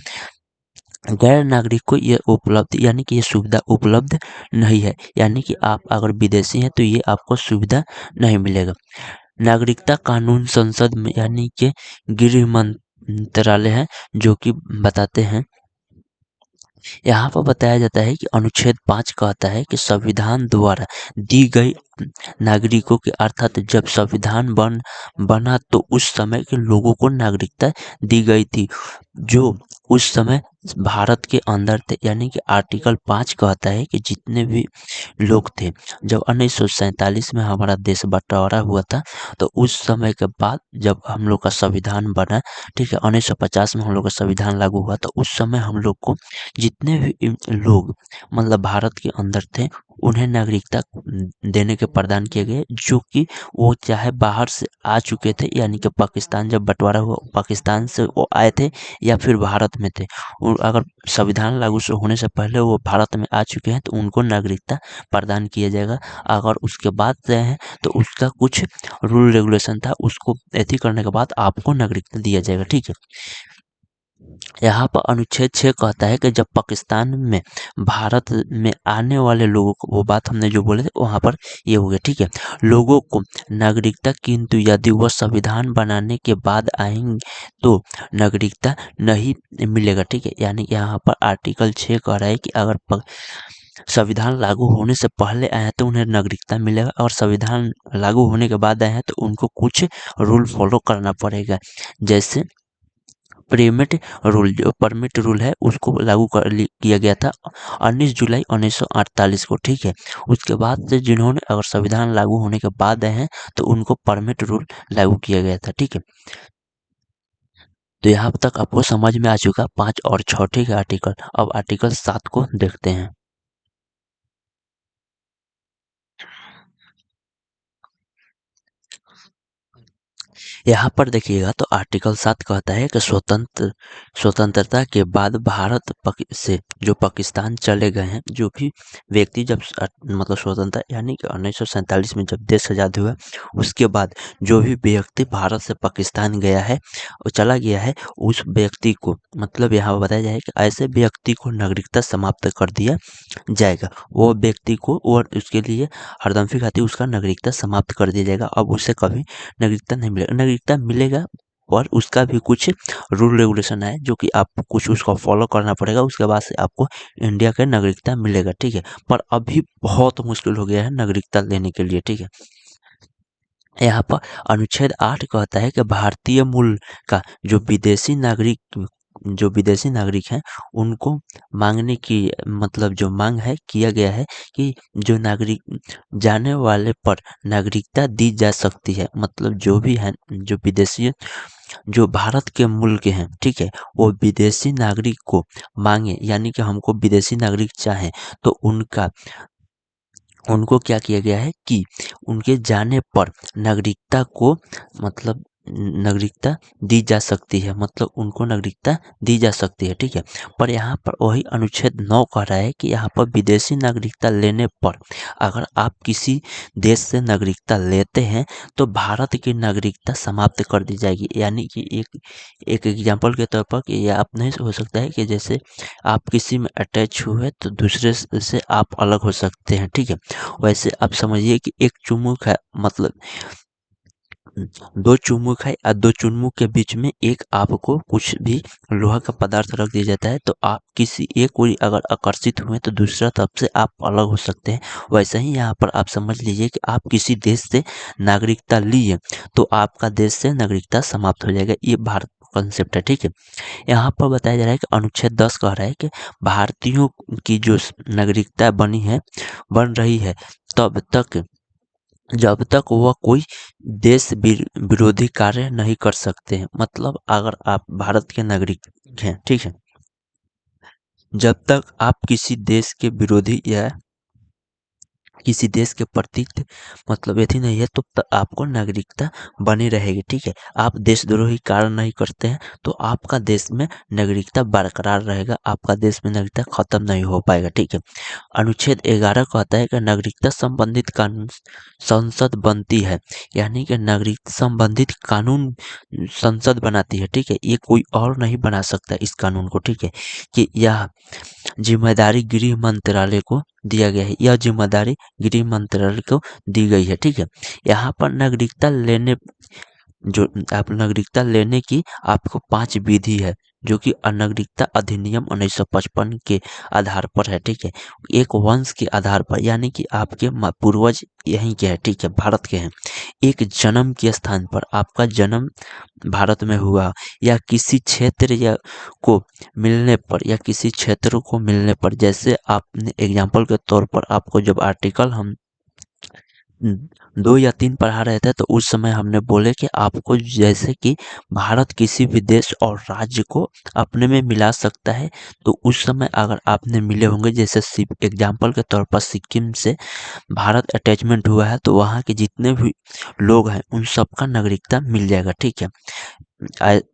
गैर नागरिक को ये उपलब्ध, यानी कि ये सुविधा उपलब्ध नहीं है। यानी कि आप अगर विदेशी हैं तो ये आपको सुविधा नहीं मिलेगा। नागरिकता कानून संसद में, यानी कि गृह मंत्रालय है जो कि बताते हैं। यहाँ पर बताया जाता है कि अनुच्छेद 5 कहता है कि संविधान द्वारा दी गई नागरिकों के अर्थात जब संविधान बना तो उस समय के लोगों को नागरिकता दी गई थी जो उस समय भारत के अंदर थे। यानी कि आर्टिकल 5 कहता है कि जितने भी लोग थे, जब 1947 में हमारा देश बंटवारा हुआ था तो उस समय के बाद जब हम लोग का संविधान बना, ठीक है, 1950 में हम लोग का संविधान लागू हुआ तो उस समय हम लोग को जितने भी लोग मतलब भारत के अंदर थे उन्हें नागरिकता देने के प्रदान किए गए, जो कि वो चाहे बाहर से आ चुके थे, यानी कि पाकिस्तान जब बंटवारा हुआ पाकिस्तान से वो आए थे या फिर भारत में थे, और अगर संविधान लागू से होने से पहले वो भारत में आ चुके हैं तो उनको नागरिकता प्रदान किया जाएगा। अगर उसके बाद से हैं तो उसका कुछ रूल रेगुलेशन था, उसको ऐसी करने के बाद आपको नागरिकता दिया जाएगा, ठीक है। यहाँ पर अनुच्छेद 6 कहता है कि जब पाकिस्तान में भारत में आने वाले लोगों को, वो बात हमने जो बोले थे वहाँ पर ये हो गया, ठीक है, लोगों को नागरिकता, किंतु यदि वह संविधान बनाने के बाद आएंगे तो नागरिकता नहीं मिलेगा, ठीक है। यानी कि यहाँ पर आर्टिकल 6 कह रहा है कि अगर संविधान लागू होने से पहले आए हैं तो उन्हें नागरिकता मिलेगा, और संविधान लागू होने के बाद आए हैं तो उनको कुछ रूल फॉलो करना पड़ेगा। जैसे परमिट रूल है उसको लागू किया गया था 19 जुलाई 1948 को, ठीक है। उसके बाद से जिन्होंने अगर संविधान लागू होने के बाद आए हैं तो उनको परमिट रूल लागू किया गया था, ठीक है। तो यहाँ तक आपको समझ में आ चुका 5 और 6, ठीक है, आर्टिकल। अब आर्टिकल 7 को देखते हैं। यहाँ पर देखिएगा तो आर्टिकल 7 कहता है कि स्वतंत्रता के बाद भारत से जो पाकिस्तान चले गए हैं, जो भी व्यक्ति जब मतलब स्वतंत्रता यानी कि 1947 में जब देश आजाद हुआ उसके बाद जो भी व्यक्ति भारत से पाकिस्तान गया है और चला गया है, उस व्यक्ति को मतलब यहाँ पर बताया जाए कि ऐसे व्यक्ति को नागरिकता समाप्त कर दिया जाएगा। वो व्यक्ति को और उसके लिए हरदम खाती उसका नागरिकता समाप्त कर दिया जाएगा। अब उसे कभी नागरिकता नहीं मिलेगा, नागरिकता मिलेगा और उसका भी कुछ रूल रेगुलेशन है जो कि आपको कुछ उसको फॉलो करना पड़ेगा, उसके बाद से आपको इंडिया का नागरिकता मिलेगा, ठीक है। पर अभी बहुत मुश्किल हो गया है नागरिकता लेने के लिए, ठीक है। यहाँ पर अनुच्छेद 8 कहता है कि भारतीय मूल का जो विदेशी नागरिक हैं उनको मांगने की मतलब जो मांग है किया गया है कि जो नागरिक जाने वाले पर नागरिकता दी जा सकती है। मतलब जो भी हैं जो विदेशी जो भारत के मूल के हैं, ठीक है, वो विदेशी नागरिक को मांगे, यानी कि हमको विदेशी नागरिक चाहे तो उनको क्या किया गया है कि उनके जाने पर नागरिकता को मतलब नागरिकता दी जा सकती है, मतलब उनको नागरिकता दी जा सकती है, ठीक है। पर यहाँ पर वही अनुच्छेद 9 कह रहा है कि यहाँ पर विदेशी नागरिकता लेने पर अगर आप किसी देश से नागरिकता लेते हैं तो भारत की नागरिकता समाप्त कर दी जाएगी। यानी कि एक एग्जाम्पल के तौर पर कि आप नहीं हो सकता है कि जैसे आप किसी में अटैच हुए तो दूसरे से आप अलग हो सकते हैं, ठीक है। वैसे आप समझिए कि एक चुम्मुक है, मतलब दो चुम्मुक है और दो चुम्मुक के बीच में एक आपको कुछ भी लोहा का पदार्थ रख दिया जाता है तो आप किसी एक कोई अगर आकर्षित हुए तो दूसरा तरफ से आप अलग हो सकते हैं। वैसे ही यहाँ पर आप समझ लीजिए कि आप किसी देश से नागरिकता लिए तो आपका देश से नागरिकता समाप्त हो जाएगा। ये भारत कॉन्सेप्ट है, ठीक है। यहाँ पर बताया जा रहा है कि अनुच्छेद 10 कह रहा है कि भारतीयों की जो नागरिकता बन रही है तब तक जब तक वह कोई देश विरोधी कार्य नहीं कर सकते हैं। मतलब अगर आप भारत के नागरिक हैं, ठीक है, जब तक आप किसी देश के विरोधी या किसी देश के प्रति मतलब यदि नहीं है तो आपको नागरिकता बनी रहेगी, ठीक है। आप देशद्रोही कार्य नहीं करते हैं तो आपका देश में नागरिकता बरकरार रहेगा, आपका देश में नागरिकता खत्म नहीं हो पाएगा, ठीक है। अनुच्छेद 11 कहता है कि नागरिकता संबंधित कानून संसद बनती है, यानी कि नागरिकता संबंधित कानून संसद बनाती है, ठीक है। ये कोई और नहीं बना सकता इस कानून को, ठीक है। कि यह जिम्मेदारी गृह मंत्रालय को दिया गया है, यह जिम्मेदारी गृह मंत्रालय को दी गई है, ठीक है। यहाँ पर नागरिकता लेने की आपको 5 विधि है, जो कि नागरिकता अधिनियम 1955 के आधार पर है, ठीक है। एक वंश के आधार पर, यानी कि आपके पूर्वज यहीं के हैं, ठीक है, भारत के हैं। एक जन्म के स्थान पर, आपका जन्म भारत में हुआ, या किसी क्षेत्र या को मिलने पर, या किसी क्षेत्र को मिलने पर, जैसे आपने एग्जाम्पल के तौर पर आपको जब आर्टिकल हम 2 या 3 पढ़ा रहे थे, तो उस समय हमने बोले कि आपको जैसे कि भारत किसी भी देश और राज्य को अपने में मिला सकता है, तो उस समय अगर आपने मिले होंगे, जैसे एग्जाम्पल के तौर पर सिक्किम से भारत अटैचमेंट हुआ है, तो वहाँ के जितने भी लोग हैं उन सबका नागरिकता मिल जाएगा, ठीक है।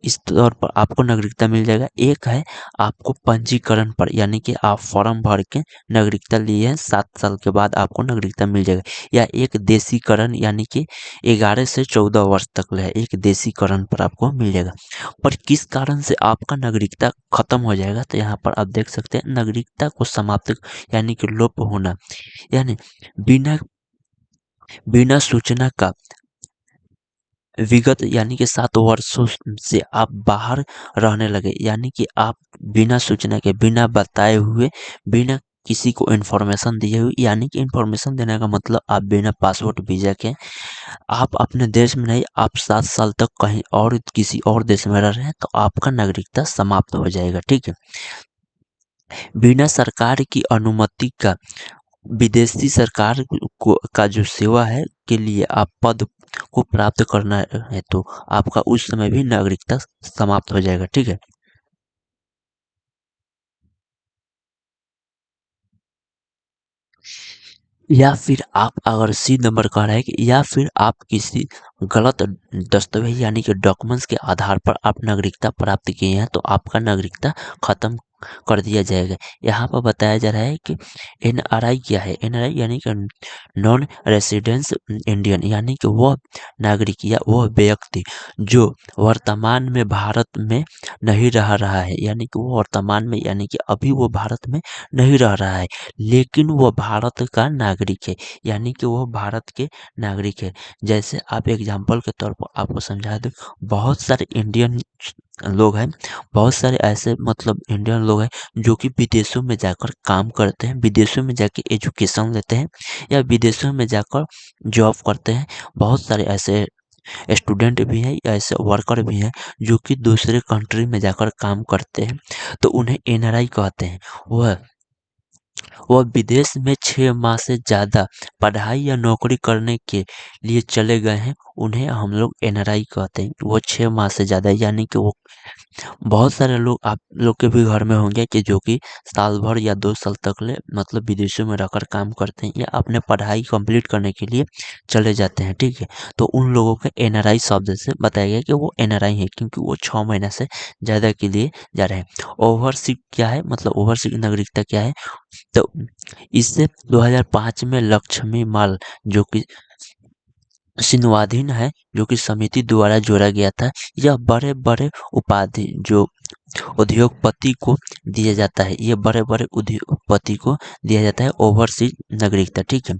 इस तौर पर आपको नागरिकता मिल जाएगा। एक है आपको पंजीकरण पर, यानी कि आप फॉर्म भर के नागरिकता लिए हैं, 7 साल के बाद आपको नागरिकता मिल जाएगा। या एक देशीकरण, यानी कि 11 से 14 वर्ष तक है, एक देशीकरण पर आपको मिल जाएगा। पर किस कारण से आपका नागरिकता खत्म हो जाएगा, तो यहाँ पर आप देख सकते हैं नागरिकता को समाप्त, यानी कि लोप होना, यानी बिना बिना सूचना का विगत, यानी कि 7 वर्षों से आप बाहर रहने लगे, यानी कि आप बिना सूचना के, बिना बताए हुए, बिना किसी को इन्फॉर्मेशन दिए हुए, यानी कि इन्फॉर्मेशन देने का मतलब आप बिना पासपोर्ट वीजा के आप अपने देश में नहीं, आप 7 साल तक कहीं और किसी और देश में रह रहे हैं, तो आपका नागरिकता समाप्त हो जाएगा, ठीक है। बिना सरकार की अनुमति का विदेशी सरकार को का जो सेवा है के लिए आप पद को प्राप्त करना है, तो आपका उस समय भी नागरिकता समाप्त हो जाएगा, ठीक है। या फिर आप अगर सी नंबर कह रहे हैं कि या फिर आप किसी गलत दस्तावेज, यानी कि डॉक्यूमेंट्स के आधार पर आप नागरिकता प्राप्त किए हैं, तो आपका नागरिकता खत्म कर दिया जाएगा। यहाँ पर बताया जा रहा है कि एनआरआई क्या है। एनआरआई यानी कि नॉन रेसिडेंस इंडियन, यानी कि वह नागरिक या वह व्यक्ति जो वर्तमान में भारत में नहीं रह रहा है, यानी कि वो वर्तमान में, यानी कि अभी वो भारत में नहीं रह रहा है, लेकिन वह भारत का नागरिक है, यानी कि वह भारत के नागरिक है। जैसे आप एग्जाम्पल के तौर पर आपको समझा दूं, बहुत सारे इंडियन लोग हैं, बहुत सारे ऐसे मतलब इंडियन लोग हैं जो कि विदेशों में जाकर काम करते हैं, विदेशों में जाके एजुकेशन लेते हैं, या विदेशों में जाकर जॉब करते हैं। बहुत सारे ऐसे स्टूडेंट भी हैं या ऐसे वर्कर भी हैं जो कि दूसरे कंट्री में जाकर काम करते हैं, तो उन्हें एनआरआई कहते हैं। वह वह विदेश में 6 माह से ज़्यादा पढ़ाई या नौकरी करने के लिए चले गए हैं, उन्हें हम लोग एनआरआई कहते हैं। वो 6 माह से ज़्यादा, यानी कि वो बहुत सारे लोग आप लोग के भी घर में होंगे कि जो कि साल भर या 2 साल तक ले मतलब विदेशों में रहकर काम करते हैं, या अपने पढ़ाई कंप्लीट करने के लिए चले जाते हैं, ठीक है। तो उन लोगों को एनआरआई शब्द से बताया गया कि वो एनआरआई है, क्योंकि वो 6 महीना से ज़्यादा के लिए जा रहे हैं। ओवरसीज क्या है, मतलब ओवरसीज नागरिकता क्या है, तो इससे 2005 में लक्ष्मी माल, जो कि शिनवाधीन है, जो कि समिति द्वारा जोड़ा गया था। यह बड़े बड़े उपाधि जो उद्योगपति को दिया जाता है, ये बड़े बड़े उद्योगपति को दिया जाता है ओवरसीज नागरिकता, ठीक है।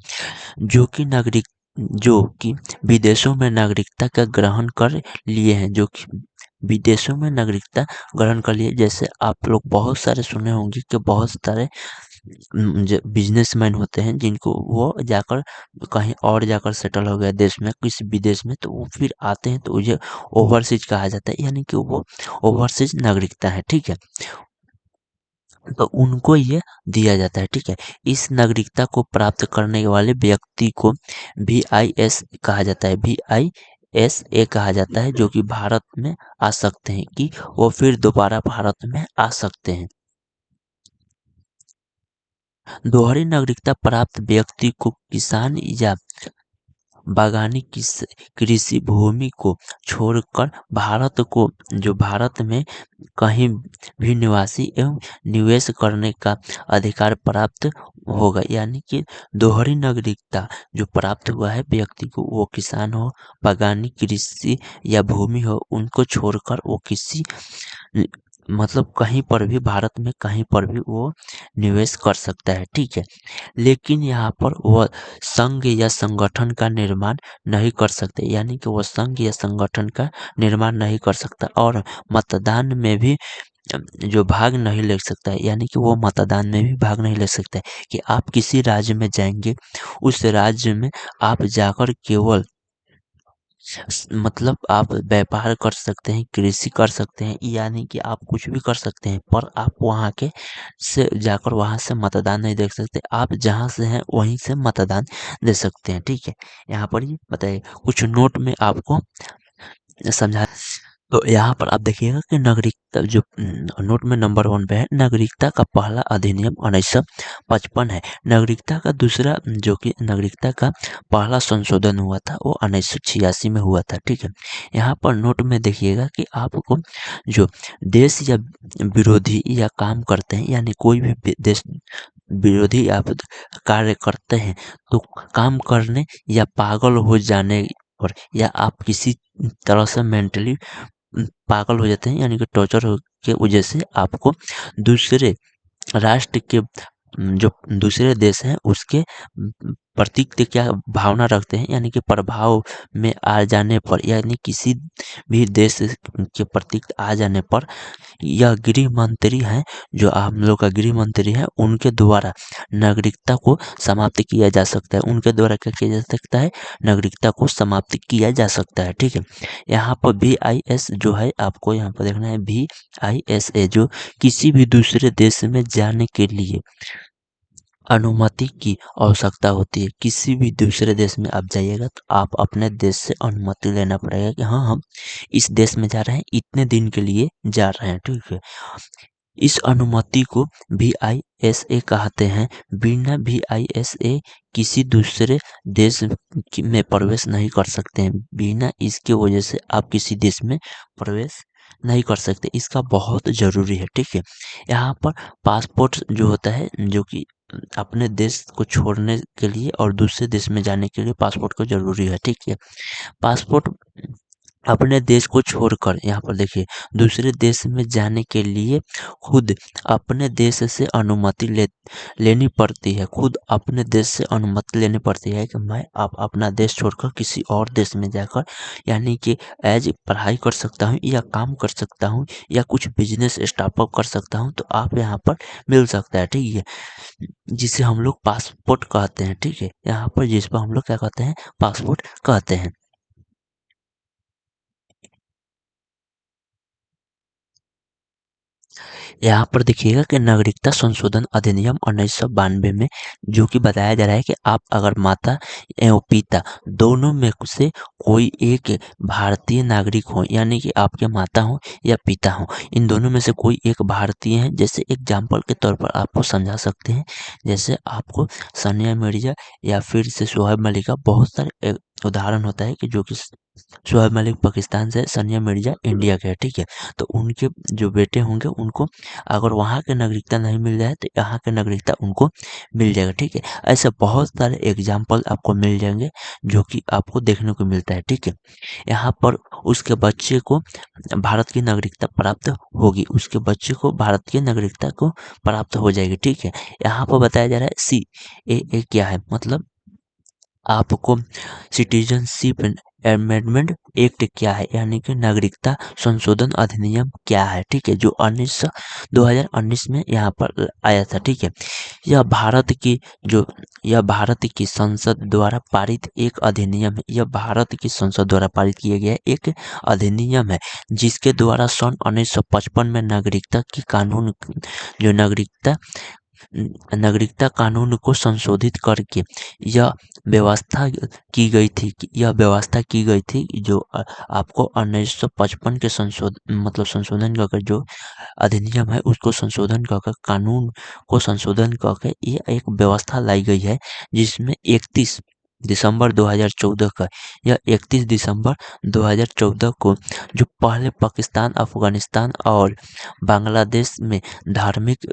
जो कि नागरिक जो कि विदेशों में नागरिकता का ग्रहण कर लिए हैं, जो कि विदेशों में नागरिकता ग्रहण कर लिए। जैसे आप लोग बहुत सारे सुने होंगे कि बहुत सारे बिजनेसमैन होते हैं जिनको वो जाकर कहीं और जाकर सेटल हो गया देश में, किसी विदेश में, तो वो फिर आते हैं, तो ये ओवरसीज कहा जाता है, यानी कि वो ओवरसीज नागरिकता है, ठीक है। तो उनको ये दिया जाता है, ठीक है। इस नागरिकता को प्राप्त करने वाले व्यक्ति को VIS कहा जाता है, VISA कहा जाता है, जो कि भारत में आ सकते हैं, कि वो फिर दोबारा भारत में आ सकते हैं। दोहरी नागरिकता प्राप्त व्यक्ति को किसान या बागानी कृषि भूमि को छोड़कर भारत को जो भारत में कहीं भी निवासी एवं निवेश करने का अधिकार प्राप्त होगा, यानी कि दोहरी नागरिकता जो प्राप्त हुआ है व्यक्ति को, वो किसान हो, बागानी कृषि या भूमि हो, उनको छोड़कर वो किसी मतलब कहीं पर भी भारत में कहीं पर भी वो निवेश कर सकता है, ठीक है। लेकिन यहाँ पर वह संघ या संगठन का निर्माण नहीं कर सकते, यानी कि वह संघ या संगठन का निर्माण नहीं कर सकता, और मतदान में भी जो भाग नहीं ले सकता है, यानी कि वो मतदान में भी भाग नहीं ले सकता है कि आप किसी राज्य में जाएँगे, उस राज्य में आप जाकर केवल मतलब आप व्यापार कर सकते हैं, कृषि कर सकते हैं, यानी कि आप कुछ भी कर सकते हैं, पर आप वहाँ के से जाकर वहाँ से मतदान नहीं दे सकते। आप जहाँ से हैं वहीं से मतदान दे सकते हैं, ठीक है? यहाँ पर ये बताइए कुछ नोट में आपको समझा। तो यहाँ पर आप देखिएगा कि नागरिकता जो नोट में नंबर 1 पे है, नागरिकता का पहला अधिनियम 1955 है। नागरिकता का दूसरा जो कि नागरिकता का पहला संशोधन हुआ था वो 1986 में हुआ था, ठीक है। यहाँ पर नोट में देखिएगा कि आपको जो देश या विरोधी या काम करते हैं, यानी कोई भी देश विरोधी आप कार्य करते हैं तो काम करने या पागल हो जाने पर, या आप किसी तरह से मेंटली पागल हो जाते हैं, यानी कि टॉर्चर हो के वजह से आपको दूसरे राष्ट्र के जो दूसरे देश हैं उसके प्रति क्या भावना रखते हैं, यानी कि प्रभाव में आ जाने पर, यानी किसी भी देश के प्रति आ जाने पर, यह गृह मंत्री हैं, जो हम लोग का गृह मंत्री है, उनके द्वारा नागरिकता को समाप्त किया जा सकता है। उनके द्वारा क्या किया जा सकता है? नागरिकता को समाप्त किया जा सकता है, ठीक है। यहाँ पर VIS जो है, आपको यहाँ पर देखना है VISA, जो किसी भी दूसरे देश में जाने के लिए अनुमति की आवश्यकता होती है। किसी भी दूसरे देश में आप जाइएगा तो आप अपने देश से अनुमति लेना पड़ेगा कि हाँ, हम इस देश में जा रहे हैं, इतने दिन के लिए जा रहे हैं, ठीक है। इस अनुमति को VISA कहते हैं। बिना VISA किसी दूसरे देश में प्रवेश नहीं कर सकते हैं। बिना इसके वजह से आप किसी देश में प्रवेश नहीं कर सकते। इसका बहुत ज़रूरी है, ठीक है। यहाँ पर पासपोर्ट जो होता है, जो कि अपने देश को छोड़ने के लिए और दूसरे देश में जाने के लिए पासपोर्ट को ज़रूरी है, ठीक है। पासपोर्ट अपने देश को छोड़कर, यहाँ पर देखिए, दूसरे देश में जाने के लिए खुद अपने देश से अनुमति लेनी पड़ती है। खुद अपने देश से अनुमति लेनी पड़ती है कि मैं आप अपना देश छोड़कर किसी और देश में जाकर, यानी कि एज पढ़ाई कर सकता हूँ या काम कर सकता हूँ या कुछ बिजनेस स्टार्टअप कर सकता हूँ, तो आप यहाँ पर मिल सकता है, ठीक है। जिसे हम लोग पासपोर्ट कहते हैं, ठीक है। यहाँ पर जिस पर हम लोग क्या कहते हैं? पासपोर्ट कहते हैं। यहाँ पर देखिएगा कि नागरिकता संशोधन अधिनियम 1992 में जो कि बताया जा रहा है कि आप अगर माता एवं पिता दोनों में से कोई एक भारतीय नागरिक हो, यानी कि आपके माता हो या पिता हो, इन दोनों में से कोई एक भारतीय है। जैसे एग्जाम्पल के तौर पर आपको समझा सकते हैं, जैसे आपको सानिया मिर्जा या फिर से शोएब मलिक का बहुत सारे उदाहरण होता है कि जो कि शोएब मलिक पाकिस्तान से, सानिया मिर्जा इंडिया के है, ठीक है। तो उनके जो बेटे होंगे उनको अगर वहाँ की नागरिकता नहीं मिल जाए तो यहाँ की नागरिकता उनको मिल जाएगा, ठीक है। ऐसे बहुत सारे एग्जाम्पल आपको मिल जाएंगे जो कि आपको देखने को मिलता है, ठीक है। यहाँ पर उसके बच्चे को भारत की नागरिकता प्राप्त होगी, उसके बच्चे को भारत की नागरिकता को प्राप्त हो जाएगी, ठीक है। यहाँ पर बताया जा रहा है CAA क्या है, मतलब आपको सिटीजनशिप अमेंडमेंट एक्ट क्या है, यानी कि नागरिकता संशोधन अधिनियम क्या है, ठीक है, जो 2019 में यहाँ पर आया था, ठीक है। यह भारत की जो यह भारत की संसद द्वारा पारित एक अधिनियम है। यह भारत की संसद द्वारा पारित किया गया एक अधिनियम है, जिसके द्वारा सन 1955 में नागरिकता की कानून जो नागरिकता कानून को संशोधित करके यह व्यवस्था की गई थी कि जो आपको 1955 के संशोधन कर जो अधिनियम है उसको संशोधन कर कानून को संशोधन करके ये एक व्यवस्था लाई गई है, जिसमें 31 दिसंबर 2014 का, यह 31 दिसंबर 2014 को जो पहले पाकिस्तान, अफगानिस्तान और बांग्लादेश में धार्मिक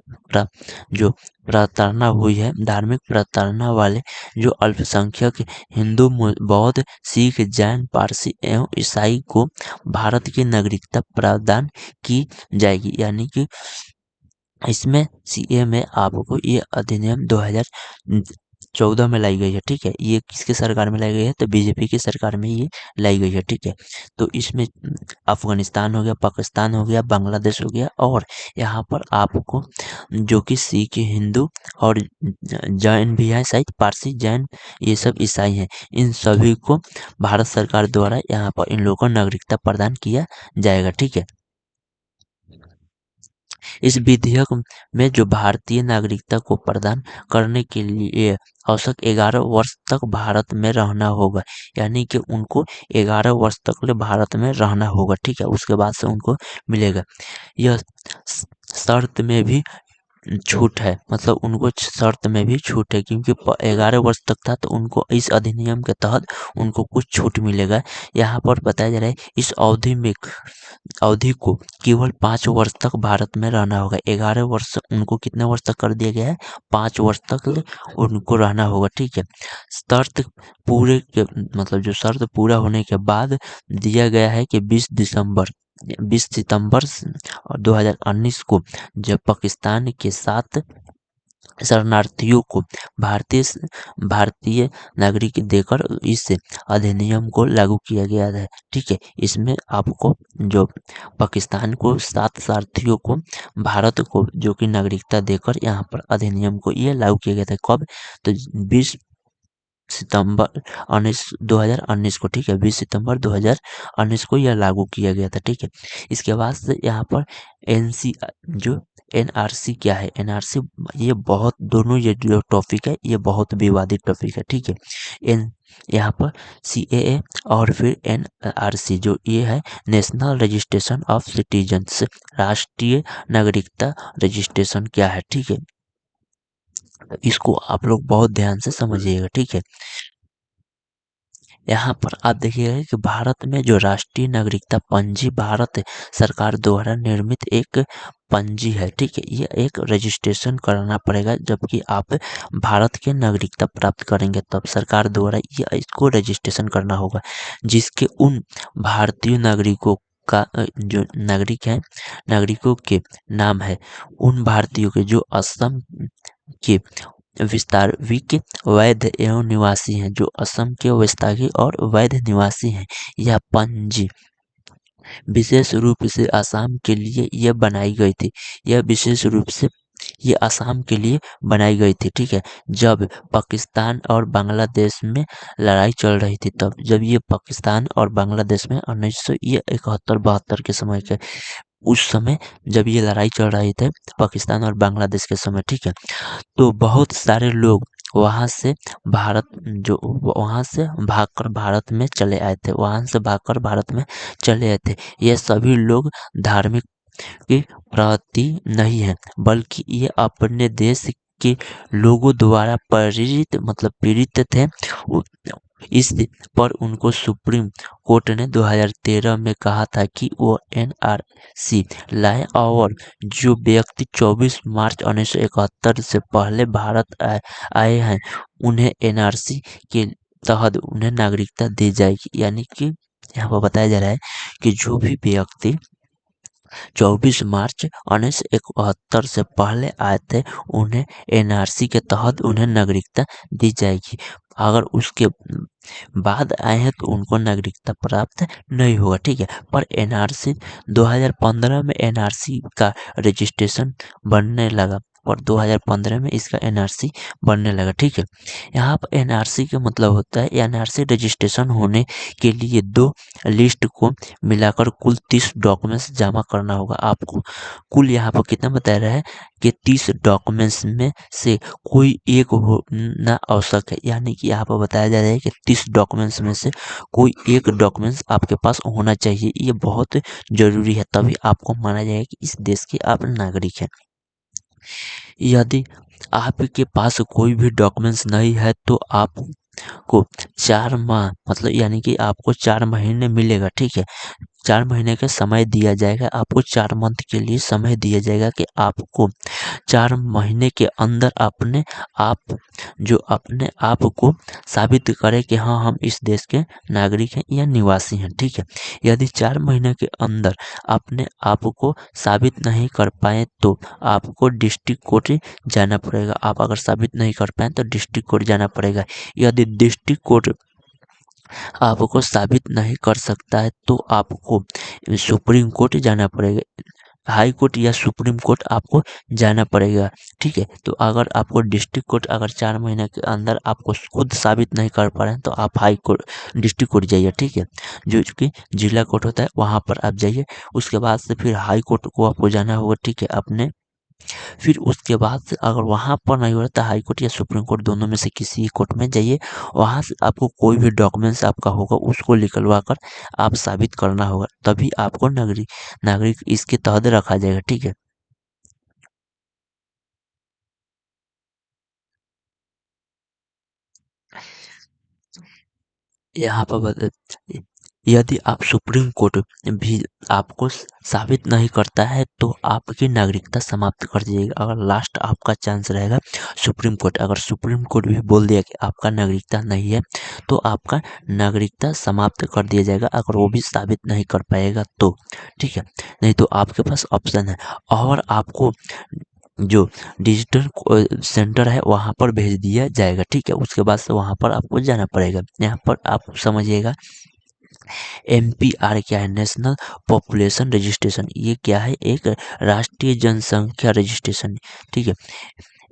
जो प्रताड़ना हुई है, धार्मिक प्रताड़ना वाले जो अल्पसंख्यक हिंदू, बौद्ध, सिख, जैन, पारसी एवं ईसाई को भारत की नागरिकता प्रदान की जाएगी। यानी कि इसमें CA में आपको ये अधिनियम 14 में लाई गई है, ठीक है। ये किसके सरकार में लाई गई है? तो बीजेपी की सरकार में ये लाई गई है, ठीक है। तो इसमें अफगानिस्तान हो गया, पाकिस्तान हो गया, बांग्लादेश हो गया, और यहाँ पर आपको जो कि सिख, हिंदू और जैन भी है, शायद पारसी, जैन, ये सब ईसाई हैं। इन सभी को भारत सरकार द्वारा यहाँ पर इन लोगों को नागरिकता प्रदान किया जाएगा, ठीक है। इस विधेयक में जो भारतीय नागरिकता को प्रदान करने के लिए औसत 11 वर्ष तक भारत में रहना होगा, यानी कि उनको 11 वर्ष तक ले भारत में रहना होगा, ठीक है। उसके बाद से उनको मिलेगा। यह शर्त में भी छूट है, मतलब उनको शर्त में भी छूट है, क्योंकि 11 वर्ष तक था, तो उनको इस अधिनियम के तहत उनको कुछ छूट मिलेगा। यहाँ पर बताया जा रहा है इस अवधि को केवल 5 वर्ष तक भारत में रहना होगा। 11 वर्ष उनको कितने वर्ष तक कर दिया गया है? 5 वर्ष तक उनको रहना होगा, ठीक है। शर्त पूरे के मतलब जो शर्त पूरा होने के बाद दिया गया है कि 20 सितंबर 2019 को जब पाकिस्तान के 7 शरणार्थियों को भारतीय नागरिक देकर इस अधिनियम को लागू किया गया है, ठीक है। इसमें आपको जो पाकिस्तान को 7 शरणार्थियों को भारत को जो कि नागरिकता देकर यहाँ पर अधिनियम को ये लागू किया गया था। कब? तो 20 सितंबर 2019 को, ठीक है। 20 सितंबर 2019 को यह लागू किया गया था, ठीक है। इसके बाद से यहाँ पर एनसी जो एनआरसी क्या है? एनआरसी ये बहुत दोनों ये जो टॉपिक है ये बहुत विवादित टॉपिक है, ठीक है। एन यहाँ पर सीएए और फिर एनआरसी जो ये है नेशनल रजिस्ट्रेशन ऑफ सिटीजन्स, राष्ट्रीय नागरिकता रजिस्ट्रेशन क्या है, ठीक है। इसको आप लोग बहुत ध्यान से समझिएगा, ठीक है। यहाँ पर आप देखिएगा कि भारत में जो राष्ट्रीय नागरिकता पंजी भारत सरकार द्वारा निर्मित एक पंजी है, ठीक है। ये एक रजिस्ट्रेशन कराना पड़ेगा, जबकि आप भारत के नागरिकता प्राप्त करेंगे तब सरकार द्वारा ये इसको रजिस्ट्रेशन करना होगा, जिसके उन भारतीय नागरिकों का जो नागरिकों के नाम है उन भारतीयों के जो असम के विस्तारविक वैध एवं निवासी हैं, जो असम के विस्तारित और वैध निवासी हैं। यह पंजी विशेष रूप से असम के लिए यह बनाई गई थी। यह विशेष रूप से ये असम के लिए बनाई गई थी, ठीक है। जब पाकिस्तान और बांग्लादेश में लड़ाई चल रही थी, तब जब ये पाकिस्तान और बांग्लादेश में 1971-72 के समय के उस समय जब ये लड़ाई चल रही थी पाकिस्तान और बांग्लादेश के समय, ठीक है। तो बहुत सारे लोग वहाँ से भागकर भारत में चले आए थे, वहाँ से भागकर भारत में चले आए थे। ये सभी लोग धार्मिक के प्रति नहीं है, बल्कि ये अपने देश के लोगों द्वारा पीड़ित थे। इस पर उनको सुप्रीम कोर्ट ने 2013 में कहा था कि वो एनआरसी लाए, और जो व्यक्ति 24 मार्च 1971 से पहले भारत आए हैं उन्हें एनआरसी के तहत उन्हें नागरिकता दी जाएगी। यानी कि यहाँ पर बताया जा रहा है कि जो भी व्यक्ति 24 मार्च 1971 से पहले आए थे उन्हें एनआरसी के तहत उन्हें नागरिकता दी जाएगी। अगर उसके बाद आए हैं तो उनको नागरिकता प्राप्त नहीं होगा, ठीक है। पर एनआरसी 2015 में एनआरसी का रजिस्ट्रेशन बनने लगा, और 2015 में इसका एनआरसी बनने लगा, ठीक है। यहाँ पर एनआरसी का मतलब होता है एनआरसी रजिस्ट्रेशन होने के लिए 2 लिस्ट को मिलाकर कुल 30 डॉक्यूमेंट्स जमा करना होगा आपको। कुल यहाँ पर कितना बता रहा है कि 30 डॉक्यूमेंट्स में से कोई एक होना आवश्यक है, यानी कि यहाँ पर बताया जा रहा है कि 30 डॉक्यूमेंट्स में से कोई एक डॉक्यूमेंट्स आपके पास होना चाहिए। ये बहुत जरूरी है, तभी आपको माना जाएगा कि इस देश के आप नागरिक हैं। यदि आपके पास कोई भी डॉक्यूमेंट्स नहीं है तो आपको 4 माह मतलब यानी कि आपको 4 महीने मिलेगा, ठीक है। 4 महीने का समय दिया जाएगा, आपको 4 मंथ के लिए समय दिया जाएगा कि आपको 4 महीने के अंदर आप अपने आप को साबित करें कि हाँ, हम इस देश के नागरिक हैं या निवासी हैं, ठीक है। यदि 4 महीने के अंदर अपने आप को साबित नहीं कर पाए तो आपको डिस्ट्रिक्ट कोर्ट जाना पड़ेगा। आप अगर साबित नहीं कर पाए तो डिस्ट्रिक्ट कोर्ट जाना पड़ेगा। यदि डिस्ट्रिक्ट कोर्ट आपको साबित नहीं कर सकता है तो आपको सुप्रीम कोर्ट जाना पड़ेगा, हाई कोर्ट या सुप्रीम कोर्ट आपको जाना पड़ेगा, ठीक है। तो अगर आपको डिस्ट्रिक्ट कोर्ट अगर 4 महीने के अंदर आपको खुद साबित नहीं कर पा रहे हैं तो आप हाई कोर्ट डिस्ट्रिक्ट कोर्ट जाइए, ठीक है। जो कि जिला कोर्ट होता है वहाँ पर आप जाइए। उसके बाद से फिर हाई कोर्ट को आपको जाना होगा, ठीक है। अपने फिर उसके बाद से अगर वहाँ पर नहीं हो रहा तो हाई कोर्ट या सुप्रीम कोर्ट दोनों में से किसी कोर्ट में जाइए। वहाँ से आपको कोई भी डॉक्यूमेंट्स आपका होगा उसको निकलवा कर आप साबित करना होगा, तभी आपको नागरिक इसके तहत रखा जाएगा, ठीक है। यहाँ पर यदि आप सुप्रीम कोर्ट भी आपको साबित नहीं करता है तो आपकी नागरिकता समाप्त कर दीजिएगा। अगर लास्ट आपका चांस रहेगा सुप्रीम कोर्ट, अगर सुप्रीम कोर्ट भी बोल दिया कि आपका नागरिकता नहीं है तो आपका नागरिकता समाप्त कर दिया जाएगा, अगर वो भी साबित नहीं कर पाएगा तो, ठीक है। नहीं तो आपके पास ऑप्शन है और आपको जो डिजिटल सेंटर है वहाँ पर भेज दिया जाएगा, ठीक है। उसके बाद से वहाँ पर आपको जाना पड़ेगा। यहाँ पर आप समझिएगा एनपीआर क्या है, नेशनल पॉपुलेशन रजिस्ट्रेशन। ये क्या है, एक राष्ट्रीय जनसंख्या रजिस्ट्रेशन, ठीक है।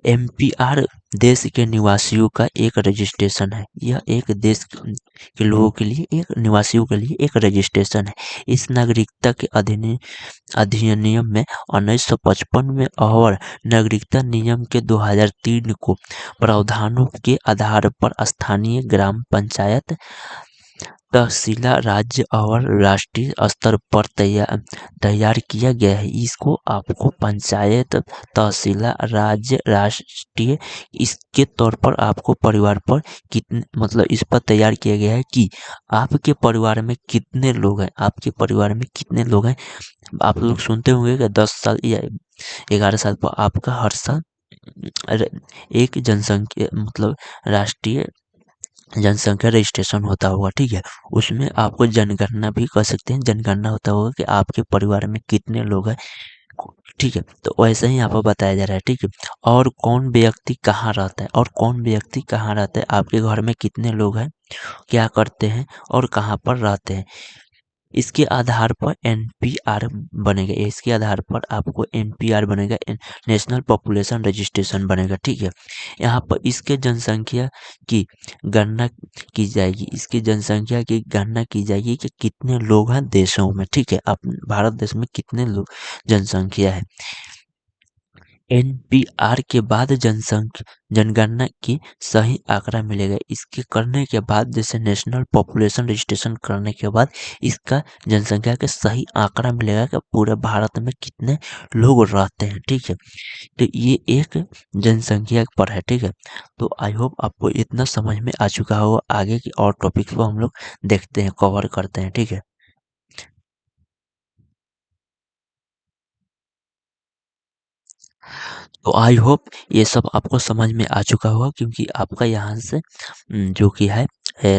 एनपीआर देश के निवासियों का एक रजिस्ट्रेशन है। यह एक देश के लोगों के लिए, एक निवासियों के लिए एक रजिस्ट्रेशन है। इस नागरिकता के अधिनियम में 1955 में और नागरिकता नियम के 2003 को प्रावधानों के आधार पर स्थानीय ग्राम पंचायत, तहसीला राज्य और राष्ट्रीय स्तर पर तैयार किया गया है। इसको आपको पंचायत, तहसीला, राज्य, राष्ट्रीय, इसके तौर पर आपको परिवार पर कितने, मतलब इस पर तैयार किया गया है कि आपके परिवार में कितने लोग हैं, आपके परिवार में कितने लोग हैं। आप लोग सुनते होंगे कि 10 साल या 11 साल पर आपका हर साल एक जनसंख्या, मतलब राष्ट्रीय जनसंख्या रजिस्ट्रेशन होता होगा, ठीक है। उसमें आपको जनगणना भी कर सकते हैं, जनगणना होता होगा कि आपके परिवार में कितने लोग हैं, ठीक है। तो वैसे ही यहाँ पर बताया जा रहा है, ठीक है। और कौन व्यक्ति कहाँ रहता है, और कौन व्यक्ति कहाँ रहता है, आपके घर में कितने लोग हैं, क्या करते हैं और कहाँ पर रहते हैं, इसके आधार पर एनपीआर बनेगा। इसके आधार पर आपको एनपीआर बनेगा, नेशनल पॉपुलेशन रजिस्ट्रेशन बनेगा, ठीक है। यहाँ पर इसके जनसंख्या की गणना की जाएगी, इसकी जनसंख्या की गणना की जाएगी कि कितने लोग हैं देशों में, ठीक है। अपने भारत देश में कितने लोग जनसंख्या है। एनपीआर के बाद जनगणना की सही आंकड़ा मिलेगा। इसके करने के बाद, जैसे नेशनल पॉपुलेशन रजिस्ट्रेशन करने के बाद इसका जनसंख्या का सही आंकड़ा मिलेगा कि पूरे भारत में कितने लोग रहते हैं, ठीक है। तो ये एक जनसंख्या पर है, ठीक है। तो आई होप आपको इतना समझ में आ चुका होगा। आगे की और टॉपिक्स को हम लोग देखते हैं, कवर करते हैं, ठीक है। तो आई होप ये सब आपको समझ में आ चुका होगा, क्योंकि आपका यहाँ से जो कि है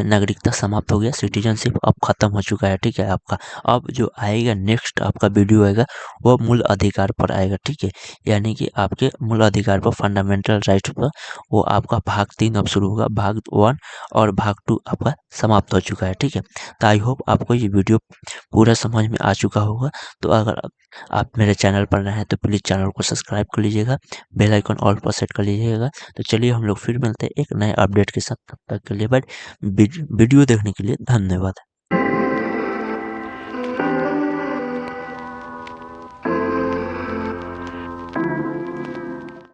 नागरिकता समाप्त हो गया, सिटीजनशिप अब खत्म हो चुका है, ठीक है आपका। अब जो आएगा नेक्स्ट आपका वीडियो आएगा वो मूल अधिकार पर आएगा, ठीक है। यानी कि आपके मूल अधिकार पर, फंडामेंटल राइट पर, वो आपका भाग 3 अब शुरू होगा। भाग 1 और भाग 2 आपका समाप्त हो चुका है, ठीक है। तो आई होप आपको ये वीडियो पूरा समझ में आ चुका होगा। तो अगर आप मेरे चैनल पर नए हैं तो प्लीज़ चैनल को सब्सक्राइब कर लीजिएगा, बेल आइकन ऑल पर सेट कर लीजिएगा। तो चलिए हम लोग फिर मिलते हैं एक नए अपडेट के साथ, तब तक के लिए बाय। वीडियो देखने के लिए धन्यवाद।